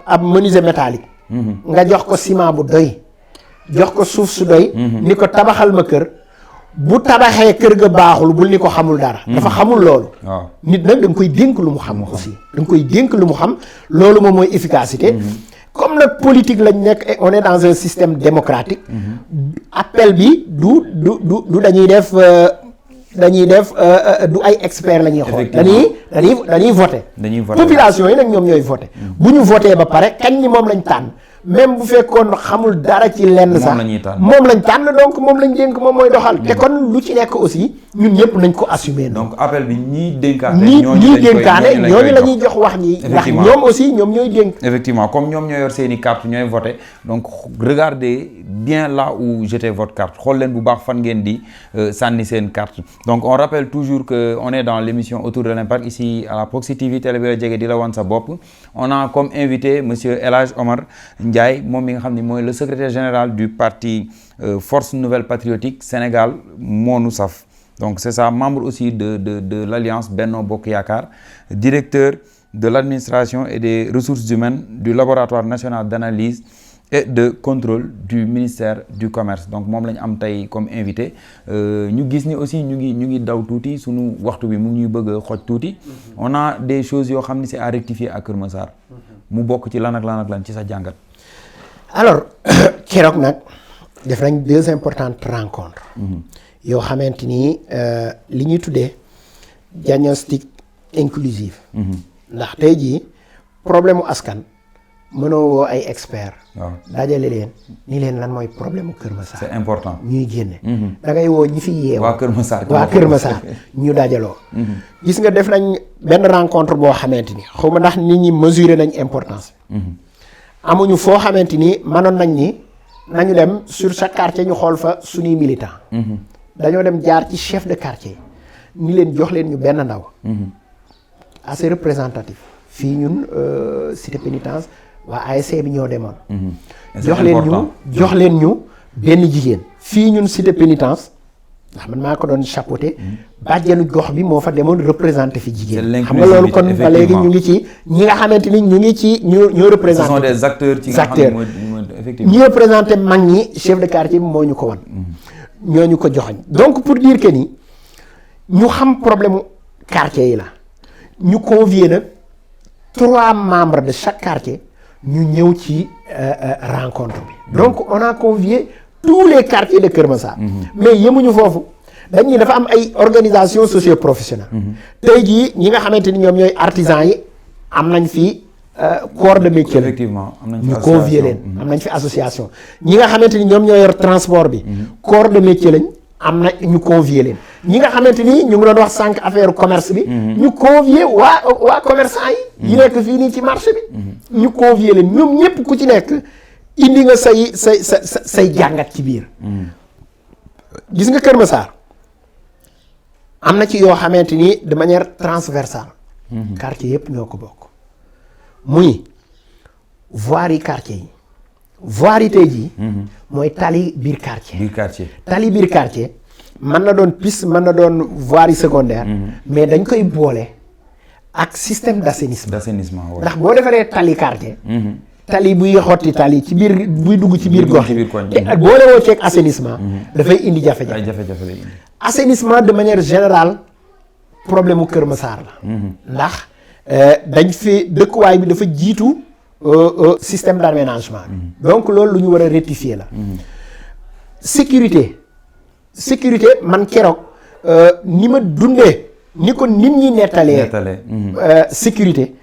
ab menuisier métallique nga jox ko ciment bu doy jox ko suuf su doy ni ko tabaxal ma kër bu tabaxee kër ga baaxul bul ni ko xamul dara dafa xamul loolu nit nag da nga koy dénk lu mu xam aussi da nga koy dénk lu mu xam loolu moom mooy efficacité comme nag politique lañ nekk et on est dans un système démocratique appel bi du dañuy def du ay experts la ñuy xool dañuy voter population yi nag ñoom ñooy voter bu ñu voter ba pare kañ ni moom lañ tànn même bu fekkoon xamul dara ci lenn sax moom lañ tànn donc moom lañ dénk moom mooy doxal te kon lu ci nekk aussi ñun ñëpp nañ ko assumer donc appel bi ñii dénkaane ñooñu la ñuy jox wax ñi ndax ñoom aussi ñoom ñooy dénk effectivement comme ñoom ñoo yor seeni carte ñooy voté donc regardez bien là où jetez votre carte xool leen bu baax fan ngeen di sànni seen carte donc on rappelle toujours que on est dans l'émission Autour de l'Impact ici à la Proxi TV télé bi la jege di la wan sa bopp on a comme invité monsieur El Hadj Omar Ndiaye moom mi nga xam ne mooy le secrétaire général du parti Force Nouvelle Patriotique Sénégal moonu saf donc c'est ça membre aussi de l'alliance Benno Bokk Yaakaar directeur de l'administration et des ressources humaines du laboratoire national d'analyse et de contrôle du ministère du commerce donc moom la ñu am tey comme invité ñu gis ni aussi ñu ngi daw tuuti sunu waxtu bi mu ngi ñuy bëgg a xoj tuuti on a des choses yoo xam ni c'est à rectifier à Kër Massar mu bokk ci lan ak lan ci sa jàngat. alors keroog nag def nañ 2 importantes rencontres yoo xamante ni li ñuy tuddee diagnostic inclusif ndax tey jii problème mu askan mënoo woo ay experts dajale leen ni leen lan mooy problème mu Kër Massar c'est important ñuy génne da ngay woo ñi fi yeewu waa Kër Massar ñu dajaloo gis nga def nañ benn rencontre boo xamante ni xaw ma ndax nit ñi mesurer nañ importance amuñu foo xamante ni mënoon nañ ni nañu dem sur chaque quartier ñu xool fa suñuy militant dañoo dem jaar ci chef de quartier ni leen jox leen ñu benn ndaw assez représentatif fii ñun cité pénitence waa ASC bi ñoo demoon jox leen ñu benn jigéen fii ñun cité pénitence ndax man maa ko doon chapeauté bàjjenu gox bi moo fa demoon représenté fi jigéen xam nga loolu kon ba léegi ñu ngi ci ñi nga xamante ni ñu ngi ci ñoo représenté ce sont des acteurs ci nga xam ne effectivement ñi représenté mag ñi chef de quartier bi moo ñu ko wan ñoo ñu ko joxañ donc pour dire que ni ñu xam problème quartier yi la ñu convier nag 3 membres de chaque quartier ñu ñëw ci rencontre bi donc on a convié tous les quartiers de Keur Massar mais yemuñu foofu dañuy dafa am ay organisation socio-professionnelle tey jii ñi nga xamante ni ñoom ñooy artisans yi am nañ fi corps de métier effectivement am nañ fi ñu convier leen am nañ fi association ñi nga xamante ni ñoom ñoo yor transport bi corps de métier lañ am na ñu convier leen ñi nga xamante ni ñu ngi doon wax sànq affaire commerce bi ñu convier waa commerçant yi nekk fii nii ci marché bi ñu convier leen ñoom ñëpp ku ci nekk indi nga say jàngat ci biir gis nga Keur Massar am na ci yoo xamante ni de manière transversale quartier yëpp ñoo ko bokk muy voirie yi quartier yi voirie yi tey jii mooy tali biir quartier tali biir quartier mën na doon piste mën na doon voirie secondaire mais dañ koy boole ak système d'assainissement ndax boo defaree tali quartier tali buy xotti tali ci biir buy dugg ci biir gox te boole woo ceeg assainissement dafay indi jafe-jafe assainissement de manière générale problème mu Keur Massar la ndax dañ fi dëkkuwaay bi dafa jiitu système d'aménagement bi donc loolu lu ñu war a rectifier la sécurité man keroog ni ma dundee ni ko nit ñi nettalee sécurité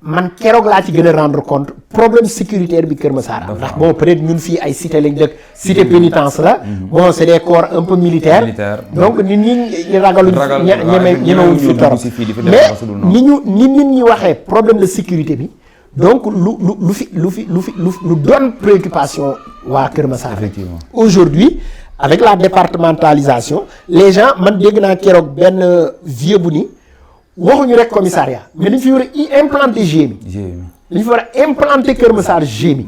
man keroog laa ci gën a rendre compte problème sécuritaire bi Keur Massar am ndax bon peut-être ñun fii ay cité lañ dëkk cité pénitence la bon c'est des corps un peu militaires donc nit ñi ragaluñ ñemewuñ fi torop mais ni nit ñi waxee problème de sécurité bi donc lu doon préoccupation waa Keur Massar aujourd'hui avec la départementalisation les gens man dégg naa keroog benn vieux bu ni waxuñu rek commissariat mais dañ fi war a implanter GMI dañ fi war a implanter Keur Massar GMI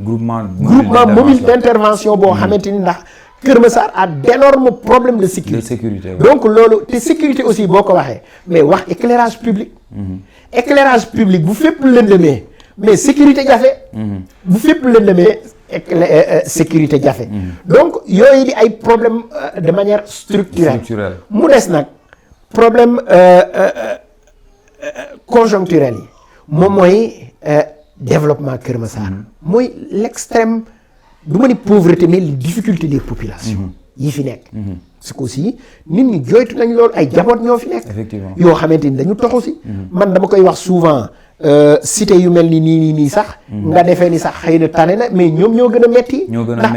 groupement mobile d'intervention boo xamante ni ndax Keur Massar a d'énormes problèmes de sécurité donc loolu te sécurité aussi boo ko waxee mais wax éclairage public bu fépp lëndëmee mais sécurité jafe bu fépp lëndëmee sécurité jafe donc yooyu di ay problème de manière structurelle mu des nag problème conjoncturel yi moom mooy développement Keur Massar mooy l'extrême du ma ni pauvreté mais les difficultés des populations yi fi nekk parce que aussi nit ñi jooytu nañ loolu ay jaboot ñoo fi nekk yoo xamante ni dañu toxu si man dama koy wax souvent cité yu mel ni nii sax nga defee ni sax xëy na tane na mais ñoom ñoo gën a metti ndax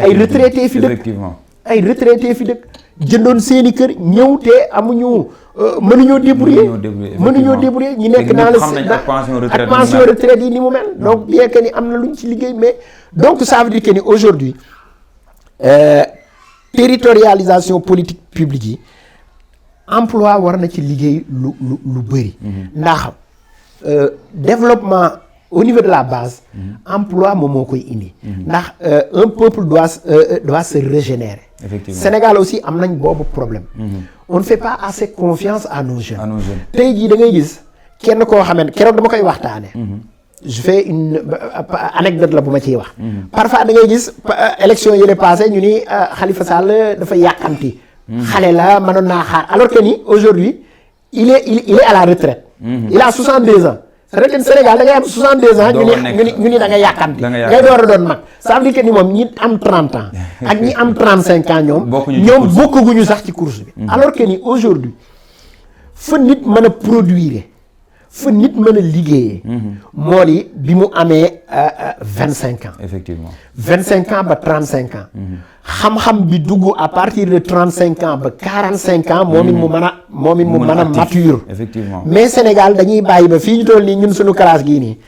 ay retraités fi dëkk jëndoon seeni kër ñëw te amuñu mënuñoo débrouiller ñi nekk dans le ak pension retraite yi ni mu mel donc bien que ni am na luñ ci liggéey mais donc ça veut dire que ni aujourd'hui territorialisation politique publique yi emploi war na ci liggéey lu bëri ndax développement au niveau de la base emploi moom moo koy indi ndax un peuple doit se régénérer Sénégal aussi am nañ boobu problème on ne fait pas assez confiance à nos jeunes tey jii da ngay gis kenn koo xamante keroog dama koy waxtaane je fais une anecdote la bu ma ciy wax parfois da ngay gis élection yi passé ñu ni Khalifa Sall dafa yàqamti xale la mënoon naa xaar alors que ni aujourd'hui il est à la retraite il a 62 ans c'est-à-dire que Sénégal da ngay am 62 ans ñu ni da nga yàqamti ngay door a doon mag ça veut dire que ni moom ñi am 30 ans ak ñi am 35 ans ñoom bokkuñu sax ci course bi alors que ni aujourd'hui fa nit mën a produire fa nit mën a liggéeyee. moo di bi mu amee 25 ans. effectivement 25 ans ba 35 ans. xam-xam bi dugg à partir de 35 ans ba 45 ans moom it mu mën a mature. effectivement mais Sénégal dañuy bàyyi ba fii ñu toll nii ñun suñu classe gii nii.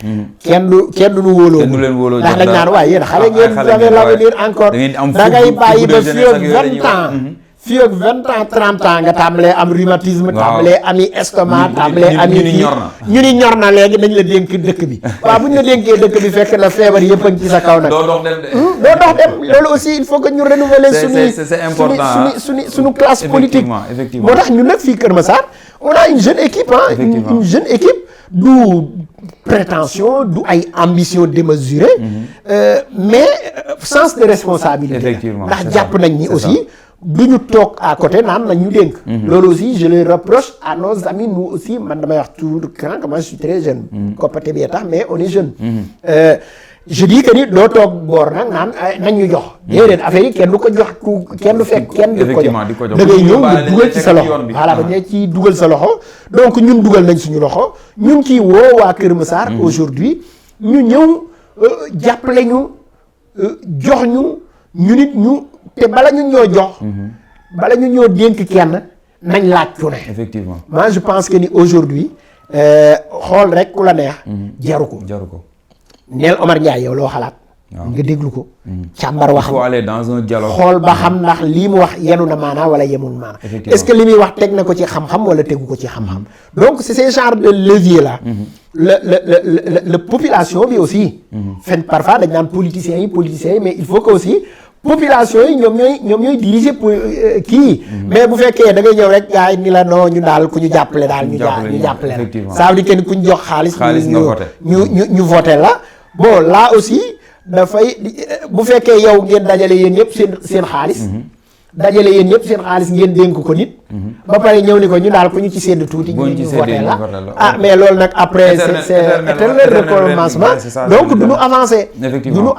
kenn du nu wóoloo. kenn du leen wóoloo ndax dañ naan waaye yéen xale ngeen vous avez l'avenir encore da ngay bàyyi ba fii ak 20 ans. fii ak 20 ans 30 ans nga tàmbalee am rhumatisme. tàmbalee ami estomac. tàmbalee ami kii ñu ni ñor na léegi dañ la dénk dëkk bi. waaw bu ñu la dénkee dëkk bi fekk na feebar yëpp a ngi ci sa kaw nag. doo dox dem de. doo dox dem loolu aussi il faut que ñu renouveler. c'est important suñu classe politique. effectivement moo tax ñun nag fii Kër Massar on a une jeune équipe une jeune équipe du prétention du ay ambition démesurée. mais sens de responsabilité. effectivement ndax jàpp nañ ni aussi. du ñu toog à côté naan nañ ñu dénk. loolu aussi je le reproche à nos amis nous aussi man damay wax tout le temps que moi je suis très jeune. coppite bi tax mais on est jeune. je dis que ni doo toog boor nag naan nañ ñu jox. déedéet affaire yi kenn du ko jox kenn du fekk kenn du ko jox. da ngay ñëw nga dugal ci sa loxo. voilà dañ ne ciy dugal sa loxo. donc ñun dugal nañ suñu loxo ñu ngi ciy woo waa Kër Massar. aujourd'hui ñu ñëw jàppale ñu jox ñu nit ñu. te bala ñu ñoo jox. bala ñu ñoo dénk kenn nañ laaj ku ne. effectivement moi je pense que ni aujourd'hui xool rek ku la neex. jaru ko neel Omar Ndiaye yow loo xalaat. nga déglu ko. càmbar wax. il faut aller dans un dialogue. xool ba xam ndax lii mu wax yenu na maanaa wala yemul maanaa. est-ce que li muy wax teg na ko ci xam-xam wala tegu ko ci xam-xam. donc c'est ces genre de levier là. la population bi aussi. fen parfois dañ naan politiciens yi mais il faut que aussi. population yi ñoom ñooy diriger kii. mais bu fekkee da ngay ñëw rek gars yi ni la non ñu daal ku ñu jàppale daal ñu jàppale la. ça veut dire que ku ñu jox xaalis. ñu voté la. bon là aussi dafay bu fekkee yow ngeen dajale yéen ñëpp seen xaalis. dajale yéen ñëpp seen xaalis ngeen dénk ko nit. ba pare ñëw ni ko ñu daal ku ñu ci sédd tuuti. ñu voté la mais loolu nag après c'est éternel recommencement. donc du ñu avancer. effectivement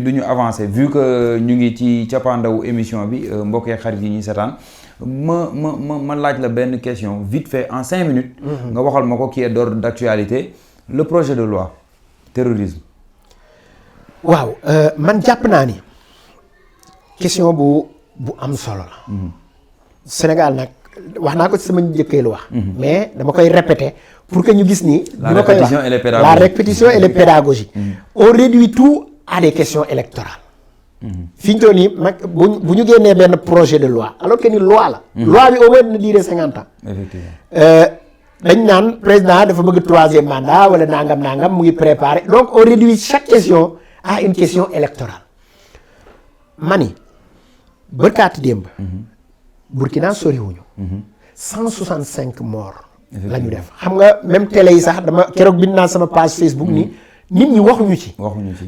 du ñu avancer vu que ñu ngi ci cappaandawu émission bi mbokkee xarit yi ñuy seetaan ma laaj la benn question vite fait en 5 minutes. nga waxal ma ko qui est d'ordre d'actualité le projet de loi terrorisme. waaw man jàpp naa ni question bu am solo la. Sénégal nag wax naa ko ci sama njëkkeelu wax. mais dama koy répéter pour que ñu gis ni. la répétition et les pédagogies la répétition et les pédagogies. on réduit tout à des questions électorales. fi ñu toll nii nag bu ñu génnee benn projet de loi alors que ni loi la. loi bi au moins na durer 50 ans. effectivement dañ naan président dafa bëgg 3e mandat wala nangam mu ngi préparer donc on réduit chaque question à une question électorale. mani bërkaati démb. Burkina soriwuñu. 165 morts. la ñu def xam nga même télé yi sax dama keroog bind naa sama page Facebook ni nit ñi waxuñu ci.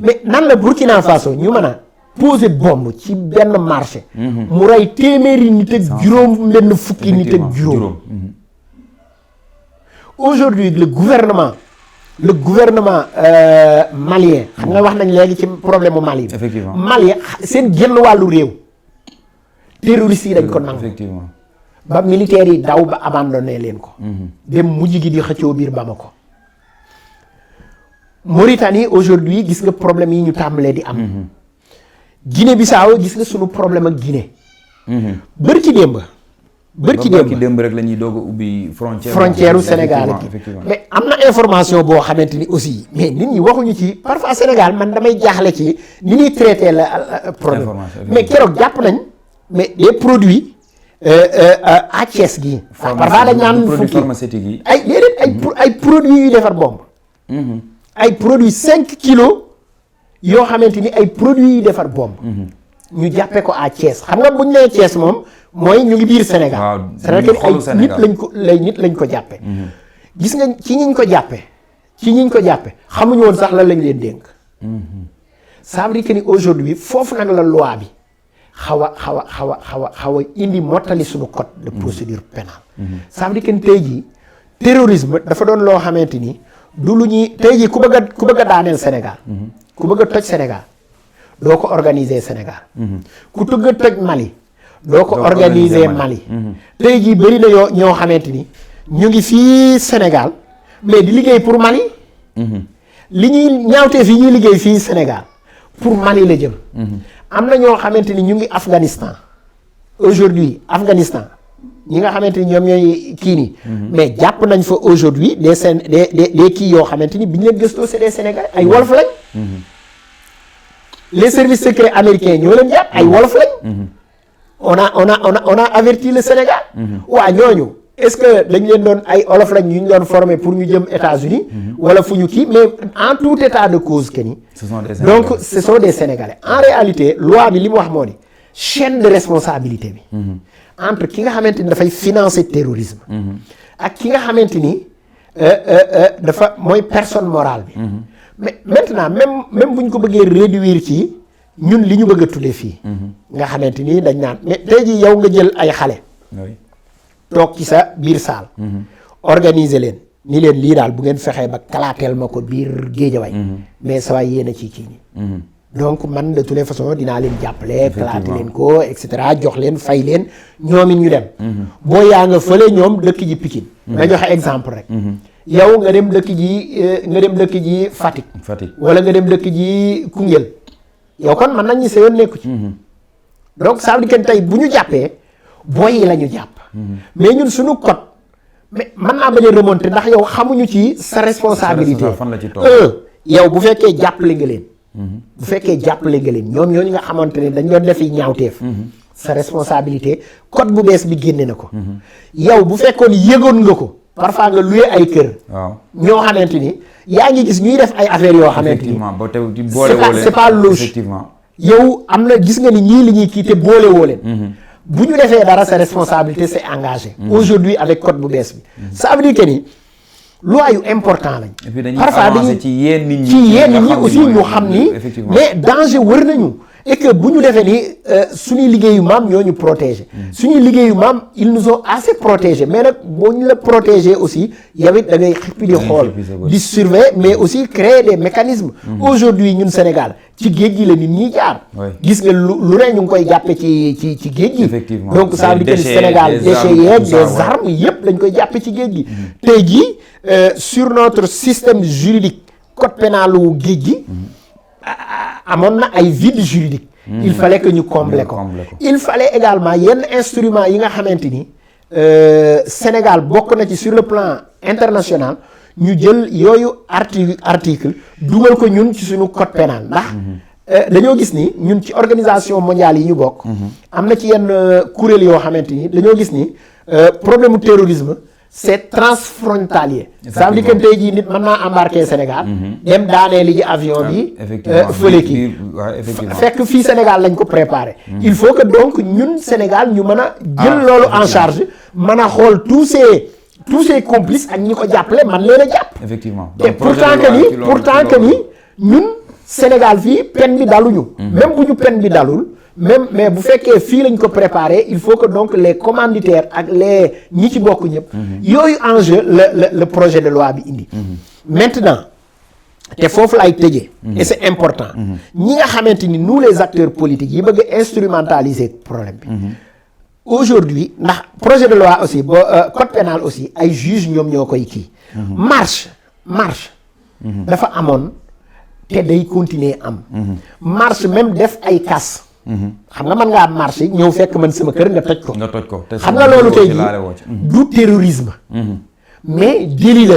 mais nan la Burkina Faso ñu mën a poser bombe ci benn marché. mu rey téeméeri nit ak juróom benn fukki nit ak juróom. aujourd'hui le gouvernement malien xam nga wax nañ léegi ci problème mu Mali bi. effectivement Mali seen genn wàllu réew terroristes yi dañ ko nangu. effectivement ba militaires yi daw ba abandonné leen ko. dem mujj gi di xëccoo biir Bamako. Mauritanie aujourd'hui gis nga problème yi ñu tàmbalee di am. Guinée-Bissau gis nga sunu problème ak Guinée. bërki démb rek la ñuy doog a ubbi frontière u Sénégal ak mais am na information boo xamante ni aussi mais nit ñi waxuñu ci parfois Sénégal man damay jaaxle ci ni ñuy traité la problème mais keroog jàpp nañ mais des produits à Thiès gii parfois dañ naan fukki pharmaceutique yi ay déedéet ay produits yuy defar bombe ay produits 5 kilos yoo xamante ni ay produits yuy defar bombe ñu jàppee ko à Thiès xam nga bu ñu nee Thiès moom mooy ñu ngi biir Sénégal. waaw c'est-à-dire que ay nit lañ ko jàppee. gis nga ci ñiñ ko jàppee xamuñu woon sax lan lañ leen dénk. ça veut dire que ni aujourd'hui foofu nag la loi bi xaw a indi mottali suñu code de procédure pénale. ça veut dire que ni tey jii terrorisme dafa doon loo xamante ni du lu ñuy tey jii ku bëgg a daaneel Sénégal. ku bëgg a toj Sénégal. doo ko organiser Sénégal. ku tëgg a toj Mali. doo ko organiser Mali. tey jii bëri na ñoo xamante ni ñu ngi fii Sénégal mais di liggéey pour Mali. li ñuy ñaawtee fii ñuy liggéey fii Sénégal pour Mali la jëm. am na ñoo xamante ni ñu ngi Afghanistan aujourd'hui Afghanistan ñi nga xamante ni ñoom ñooy kii nii. mais jàpp nañ fa aujourd'hui des kii yoo xamante ni bi ñu leen gëstoo c'est des Sénégalais ay wolof lañ. les services secrets américains ñoo leen jàpp ay wolof lañ. on a averti le Sénégal. waa ñooñu est-ce que dañ leen doon ay wolof lañ ñu doon former pour ñu jëm États-Unis wala fu ñu kii mais en tout état de cause que ni. donc ce sont des Sénégalais en réalité loi bi li mu wax moo di chaîne de responsabilité bi. entre ki nga xamante ni dafay financer terrorisme. ak ki nga xamante ni dafa mooy personne morale bi. mais maintenant même bu ñu ko bëggee réduire ci ñun li ñu bëgg a tuddee fii. nga xamante ni dañ naan mais tey jii yow nga jël ay xale. toog ci sa biir saal. organiser leen ni leen lii daal bu ngeen fexee ba kalaateel ma ko biir géejawaay. mais saa yéen a ci kii nii. donc man de toutes les façons dinaa leen jàppale. kalaate leen ko et cetera jox leen fay leen ñoom it ñu dem. boo yaa nga fële ñoom dëkk ji Pikine. nga joxe exemple rek. yow nga dem dëkk ji Fatick. wala nga dem dëkk ji Koungheul. yow kon man nañ ñi sa yoon nekku ci. donc ça veut dire que tey bu ñu jàppee booy yi la ñu jàpp. mais ñun suñu code mais mën naa bañ a remonter ndax yow xamuñu ci sa responsabilité. yow bu fekkee jàppale nga leen. bu fekkee jàppale nga leen ñoom ñooñu nga xamante ne dañ doon def yi ñaawteef. sa responsabilité code bu bees bi génne na ko. yow bu fekkoon yëgoon nga ko. parfois nga loué ay kër. waaw ñoo xamante ni yaa ngi gis ñuy def ay affaires yoo xamante ni. effectivement ba tew ci boole woo leen c'est pas louche. effectivement yow am na gis nga ni ñii li ñuy kii te boole woo leen. bu ñu defee dara sa responsabilité c'est engagé. aujourd'hui avec code bu bees bi. ça veut dire que ni loi yu important lañ. et puis dañuy avancer ci yéen nit ñi aussi ñu xam ni mais danger wër nañu. et que bu ñu defee ni suñuy liggéeyu maam ñoo ñu protéger. suñuy liggéeyu maam ils nous ont assez protégés mais nag boo ñu la protéger aussi yow it da ngay xippi di xool di surveiller mais aussi créer des mécanismes. aujourd'hui ñun Sénégal ci géej gi la nit ñi jaar. gis nga lu ne ñu ngi koy jàppe ci géej gi. effectivement donc ça veut dire que Sénégal déchets yeeg des armes yëpp dañ koy jàppe ci géej gi. tey jii sur notre système juridique code pénal wu géej gi. amoon na ay vide juridique. il fallait que ñu combler ko. il fallait également yenn instruments yi nga xamante ni Sénégal bokk na ci sur le plan international ñu jël yooyu article dugal ko ñun ci suñu code pénal ndax dañoo gis ni ñun ci organisation mondiale yi ñu bokk. am na ci yenn kuréel yoo xamante ni dañoo gis ni problème mu terrorisme. c'est transfrontalier. ça veut dire que tey jii nit mën naa embarquer Sénégal. dem daanee li ji avion bi. fële kii fekk fii Sénégal lañ ko préparer. il faut que donc ñun Sénégal ñu mën a jël loolu en charge mën a xool tous ces complices ak ñi ko jàppale man leen a jàpp. effectivement te pourtant que ni ñun Sénégal fii peine bi daluñu. même bu ñu peine bi dalul. mais bu fekkee fii lañ ko préparer il faut que donc les commanditaires ak les ñi ci bokk ñëpp. yooyu enjeu le projet de loi bi indi. maintenant te foofu laay tëjee. et c'est important. ñi nga xamante ni nous les acteurs politiques yi bëgg a instrumentaliser problème bi. aujourd'hui ndax projet de loi aussi code pénal aussi ay juges ñoom ñoo koy kii. marche. dafa amoon te day continuer am. marche même def ay casse. xam nga mën ngaa marché ñëw fekk man sama kër nga toj ko. xam nga loolu tey jii du terrorisme. mais délit la.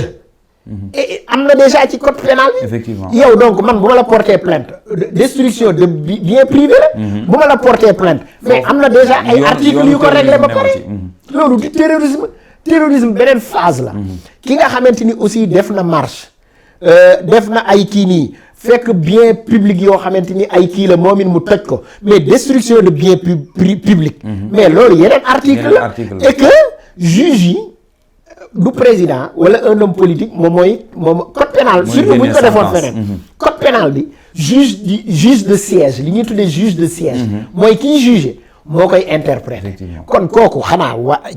et am na déjà ci code pénal bi. effectivement yow donc man bu ma la porter plainte destruction de bien privé la. bu ma la porter plainte. mais am na déjà ay articles yu ko réglé ba pare. loolu du terrorisme beneen phase la. ki nga xamante ni aussi def na marche def na ay kii nii. fekk bien public yoo xamante ni ay kii la moom it mu toj ko mais destruction de bien public. mais loolu yeneen article la et que juge yi du président wala un homme politique moom code pénal surtout bu ñu ko defoon feneen code pénal bi juge de siège li ñuy tuddee juge de siège mooy kiy juger moo koy interpréter kon kooku xanaa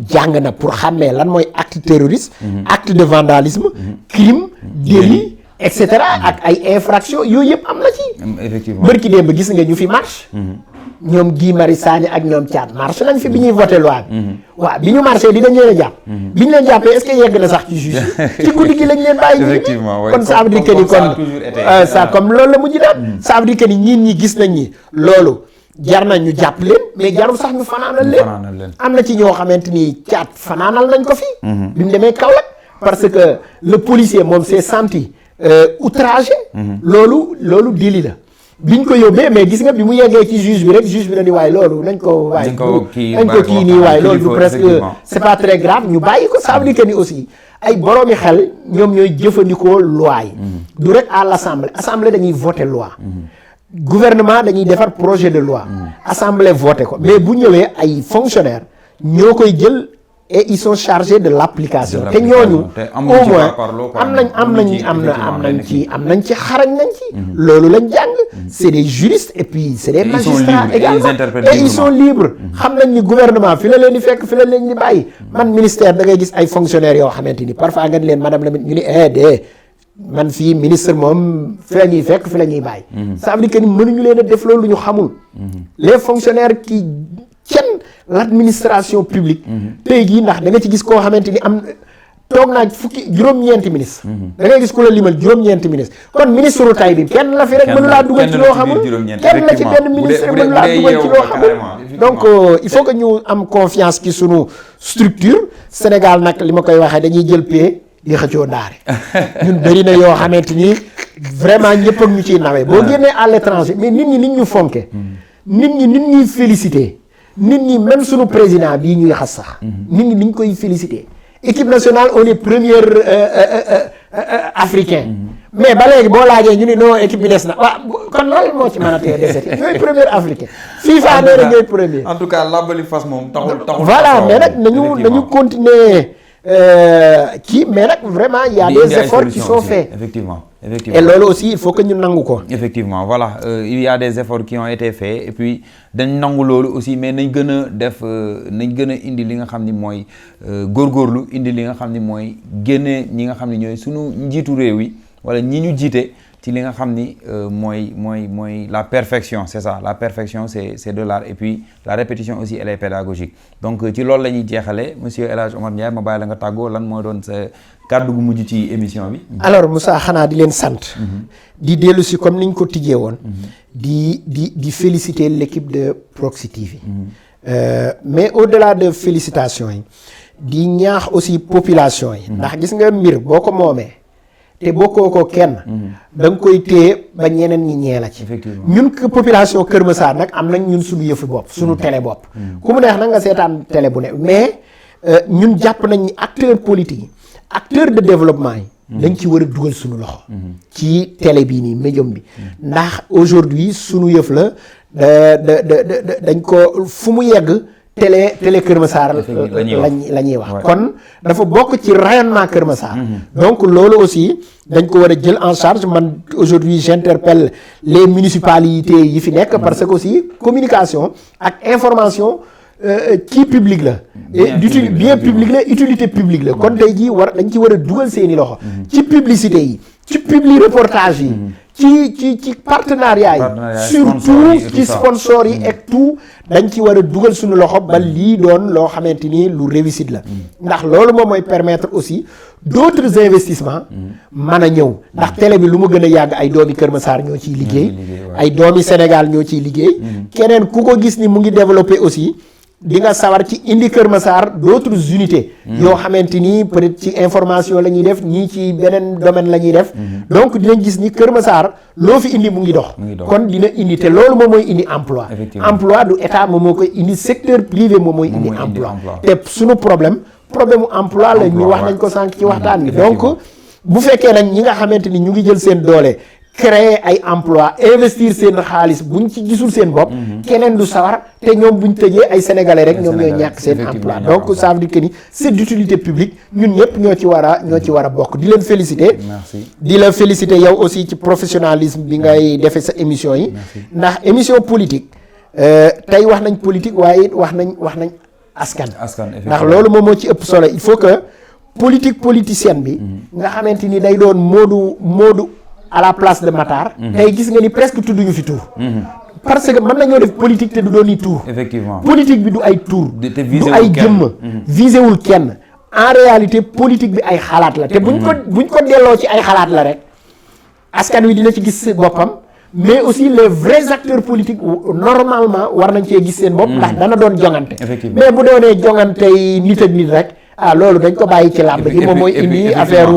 jàng na pour xàmmee lan mooy acte terroriste acte de vandalisme crime délit et cetera ak ay infraction yooyu yëpp am na ci. effectivement bërki démb gis nga ñu fi marche. ñoom Guy Marius Sagna ak ñoom Thiat marché nañ fi bi ñuy voté loi bi. waaw bi ñu marché di dañ leen a jàpp. bi ñu leen jàppee est-ce que yegg na sax ci juge ci guddi gi lañ leen bàyyi. effectivement kon ça veut dire que ni kon ça comme loolu la mujj daal. ça veut dire que ni ñi gis nañ ni loolu jar nañ ñu jàpp leen mais jarul sax ñu fanaanal leen. am na ci ñoo xamante ni Thiat fanaanal nañ ko fi. bi mu demee Kaolack parce que le policier moom s'est senti outragé. loolu délit la. biñ ko yóbbee mais gis nga bi mu yeggee ci juge bi rek juge bi na ni waaye loolu nañ ko kii nii waaye loolu du presque c'est pas très grave ñu bàyyi ko ça veut dire que ni aussi ay boroomi xel ñoom ñooy jëfandikoo loi yi du rek à l'assemblée dañuy voter loi gouvernement dañuy defar projet de loi assemblée voter ko mais bu ñëwee ay fonctionnaires ñoo koy jël et ils sont chargés de l'application te ñooñu au moins am nañ ci xarañ nañ ci loolu lañ jàng c'est des juristes et puis c'est des magistrats également et ils sont libres xam nañ ni gouvernement fi la leen di fekk fi la leen di bàyyi man ministère da ngay gis ay fonctionnaires yoo xamante ni parfois nga ni leen madame la ñu ni man fii ministre moom fi la ñuy fekk fi la ñuy bàyyi ça veut dire que ni mënuñu leen a def loolu lu ñu xamul les fonctionnaires qui tiennent l'administration publique tey jii ndax da nga ci gis koo xamante ni am toog naa juróom-ñeenti ministre da ngay gis ku la limal juróom-ñeenti ministre kon ministre tay bi kenn la fi rek mënu laa dugal ci loo xamul kenn la ci benn ministre mënu laa dugal ci loo xamul donc il faut que ñu am confiance ci sunu structure Sénégal nag li ma koy waxee dañuy jël pee di xëccoo daare ñun bëri na yoo xamante ni vraiment ñëpp ak ñu ciy nawee boo génnee à l'étranger mais nit ñi ñu fonke nit ñuy félicité nit ñi même sunu président bii ñuy xas sax nit ñi niñ koy félicité équipe nationale on est premier africain mais ba léegi boo laajee ñu ni non équipe bi des na waaw kon loolu moo ci mën a tee deseti ñooy premier africain FIFA nee na ñooy premier en tout cas làbbali fas moom taxul voilà mais nag nañu continuer mais nag vraiment il y a des efforts qui sont faits effectivement et loolu aussi il faut que ñu nangu ko effectivement voilà il y a des efforts qui ont été faits et puis dañ nangu loolu aussi mais nañ gën a def nañ gën a indi li nga xam ni mooy góorgóorlu indi li nga xam ni mooy génne ñi nga xam ni ñooy sunu njiitu réew yi wala ñi ñu jiite ci li nga xam ni mooy la perfection c'est ça la perfection c'est de l'art et puis la répétition aussi elle est pédagogique donc ci loolu la ñuy jeexale monsieur El Hadj Omar Ndiaye ma bàyyi la nga tàggoo lan mooy doon sa kàddu gu mujj ci émission bi. alors Moussa xanaa di leen sant. di dellu si comme niñ ko tijjee woon. di féliciter l'équipe de Proxi TV. mais au-delà de félicitations yi di ñaax aussi population yi. ndax gis nga mbir boo ko moomee. te bokkoo ko kenn. da nga koy téye ba ñeneen ñi ñee la ci. ñun population Kër Massar nag am nañ ñun suñu yëfu bopp suñu télé bopp. ku mu neex nag nga seetaan télé bu ne mais ñun jàpp nañ ni acteurs politiques yi acteurs de développement yi. dañ ci war a dugal suñu loxo. ci télé bii nii médium bi. ndax aujourd'hui suñu yëf la dañ ko fu mu yegg. télé Kër Massar la ñuy wax kon dafa bokk ci rayonnement Kër Massar donc loolu aussi dañ ko war a jël en charge man aujourd'hui j'interpelle les municipalités yi fi nekk parce que aussi communication ak information ci public la bien public la utilité publique la kon tey jii dañ ci war a dugal seeni loxo ci publicité yi ci publi reportage yi ci partenariat yi surtout ci sponsor yi et tout dañ ci war a dugal suñu loxo ba lii doon loo xamante ni lu réussite la ndax loolu moom mooy permettre aussi d'autres investissements mën a ñëw ndax télé bi lu mu gën a yàgg ay doomi Kër Massar ñoo ciy liggéey ay doomi Sénégal ñoo ciy liggéey keneen ku ko gis ni mu ngi développé aussi di nga sawar ci indi Kër Massar d'autres unités yoo xamante ni peut-être ci information la ñuy def ñii ci beneen domaine la ñuy def donc dinañ gis ni Kër Massar loo fi indi mu ngi dox kon dina indi te loolu moom mooy indi emploi du état moom moo koy indi secteur privé moom mooy indi emploi te suñu problème mu emploi la ñu wax nañ ko sànq ci waxtaan bi donc bu fekkee nag ñi nga xamante ni ñu ngi jël seen doole créer ay emploi investir seen xaalis buñ ci gisul seen bopp keneen du sawar te ñoom buñ tëjee ay sénégalais rek ñoom ñooy ñàkk seen emploi donc ça veut dire que ni c'est d'utilité publique ñun ñëpp ñoo ci war a bokk di leen féliciter di la féliciter yow aussi ci professionnalisme bi ngay defee sa émission yi ndax émission politique tey wax nañ politique waaye it wax nañ askan ndax loolu moom moo ci ëpp solo il faut que politique politicienne bi nga xamante ni day doon moodu à la place de Matar tey gis nga ni presque tudduñu fi tur parce que mën nañoo def politique te du doon i tour. effectivement politique bi du ay tour. te du visé ay wul kenn. jëmm. visé wul kenn. en réalité politique bi ay xalaat la te buñ ko delloo ci ay xalaat la rek askan wi dina ci gis boppam. mais aussi les vrais acteurs politiques normalement war nañ cee gis seen bopp. ndax dana doon jongante. mais bu doonee jongante yi nit ak nit rek. loolu dañ ko bàyyi ci làmb ji moom mooy indi affaire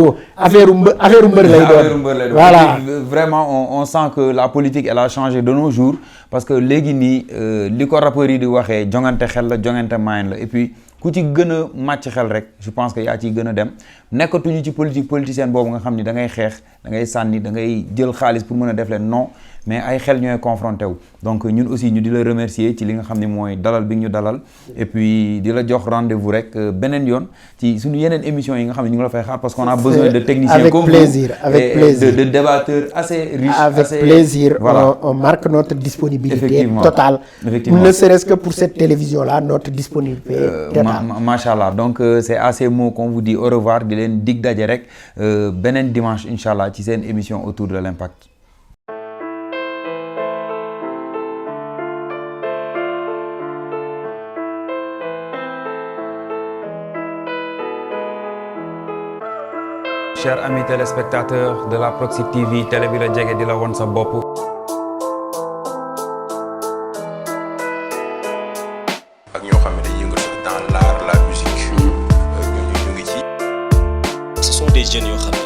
mbër lay doon. voilà vraiment on sent que la politique elle a changé de nos jours parce que léegi nii li ko rappeurs yi di waxee jongante xel la jongante mayen la et puis ku ci gën a màcc xel rek je pense que yaa ciy gën a dem nekkatuñu ci politique politicienne boobu nga xam ni da ngay xeex da ngay sànni da ngay jël xaalis pour mën a def leen non mais ay xel ñooy confronté wu donc ñun aussi ñu di la remercier ci li nga xam ne mooy dalal bi ñu dalal et puis di la jox rendez-vous rek beneen yoon ci suñu yeneen émissions yi nga xam ne ñu ngi la fay xaar parce qu'on a besoin de techniciens comme plaisir, vous avec plaisir. de débatteurs assez riches avec assez... plaisir voilà. on marque notre disponibilité Effectivement. totale Effectivement. ne serait-ce que pour cette télévision là notre disponibilité totale. Machallah donc c'est à ces mots qu'on vous dit au revoir di leen dig daje rek beneen dimanche inchallah ci seen émission autour de l'impact. Chers amis téléspectateurs de la Proxi TV télé bi la jege di la won sa bopp. ak ñoo xam ne dañuy yëngatu dans l'art la musique. ñu ngi ci. Ce sont des jeunes yoo xam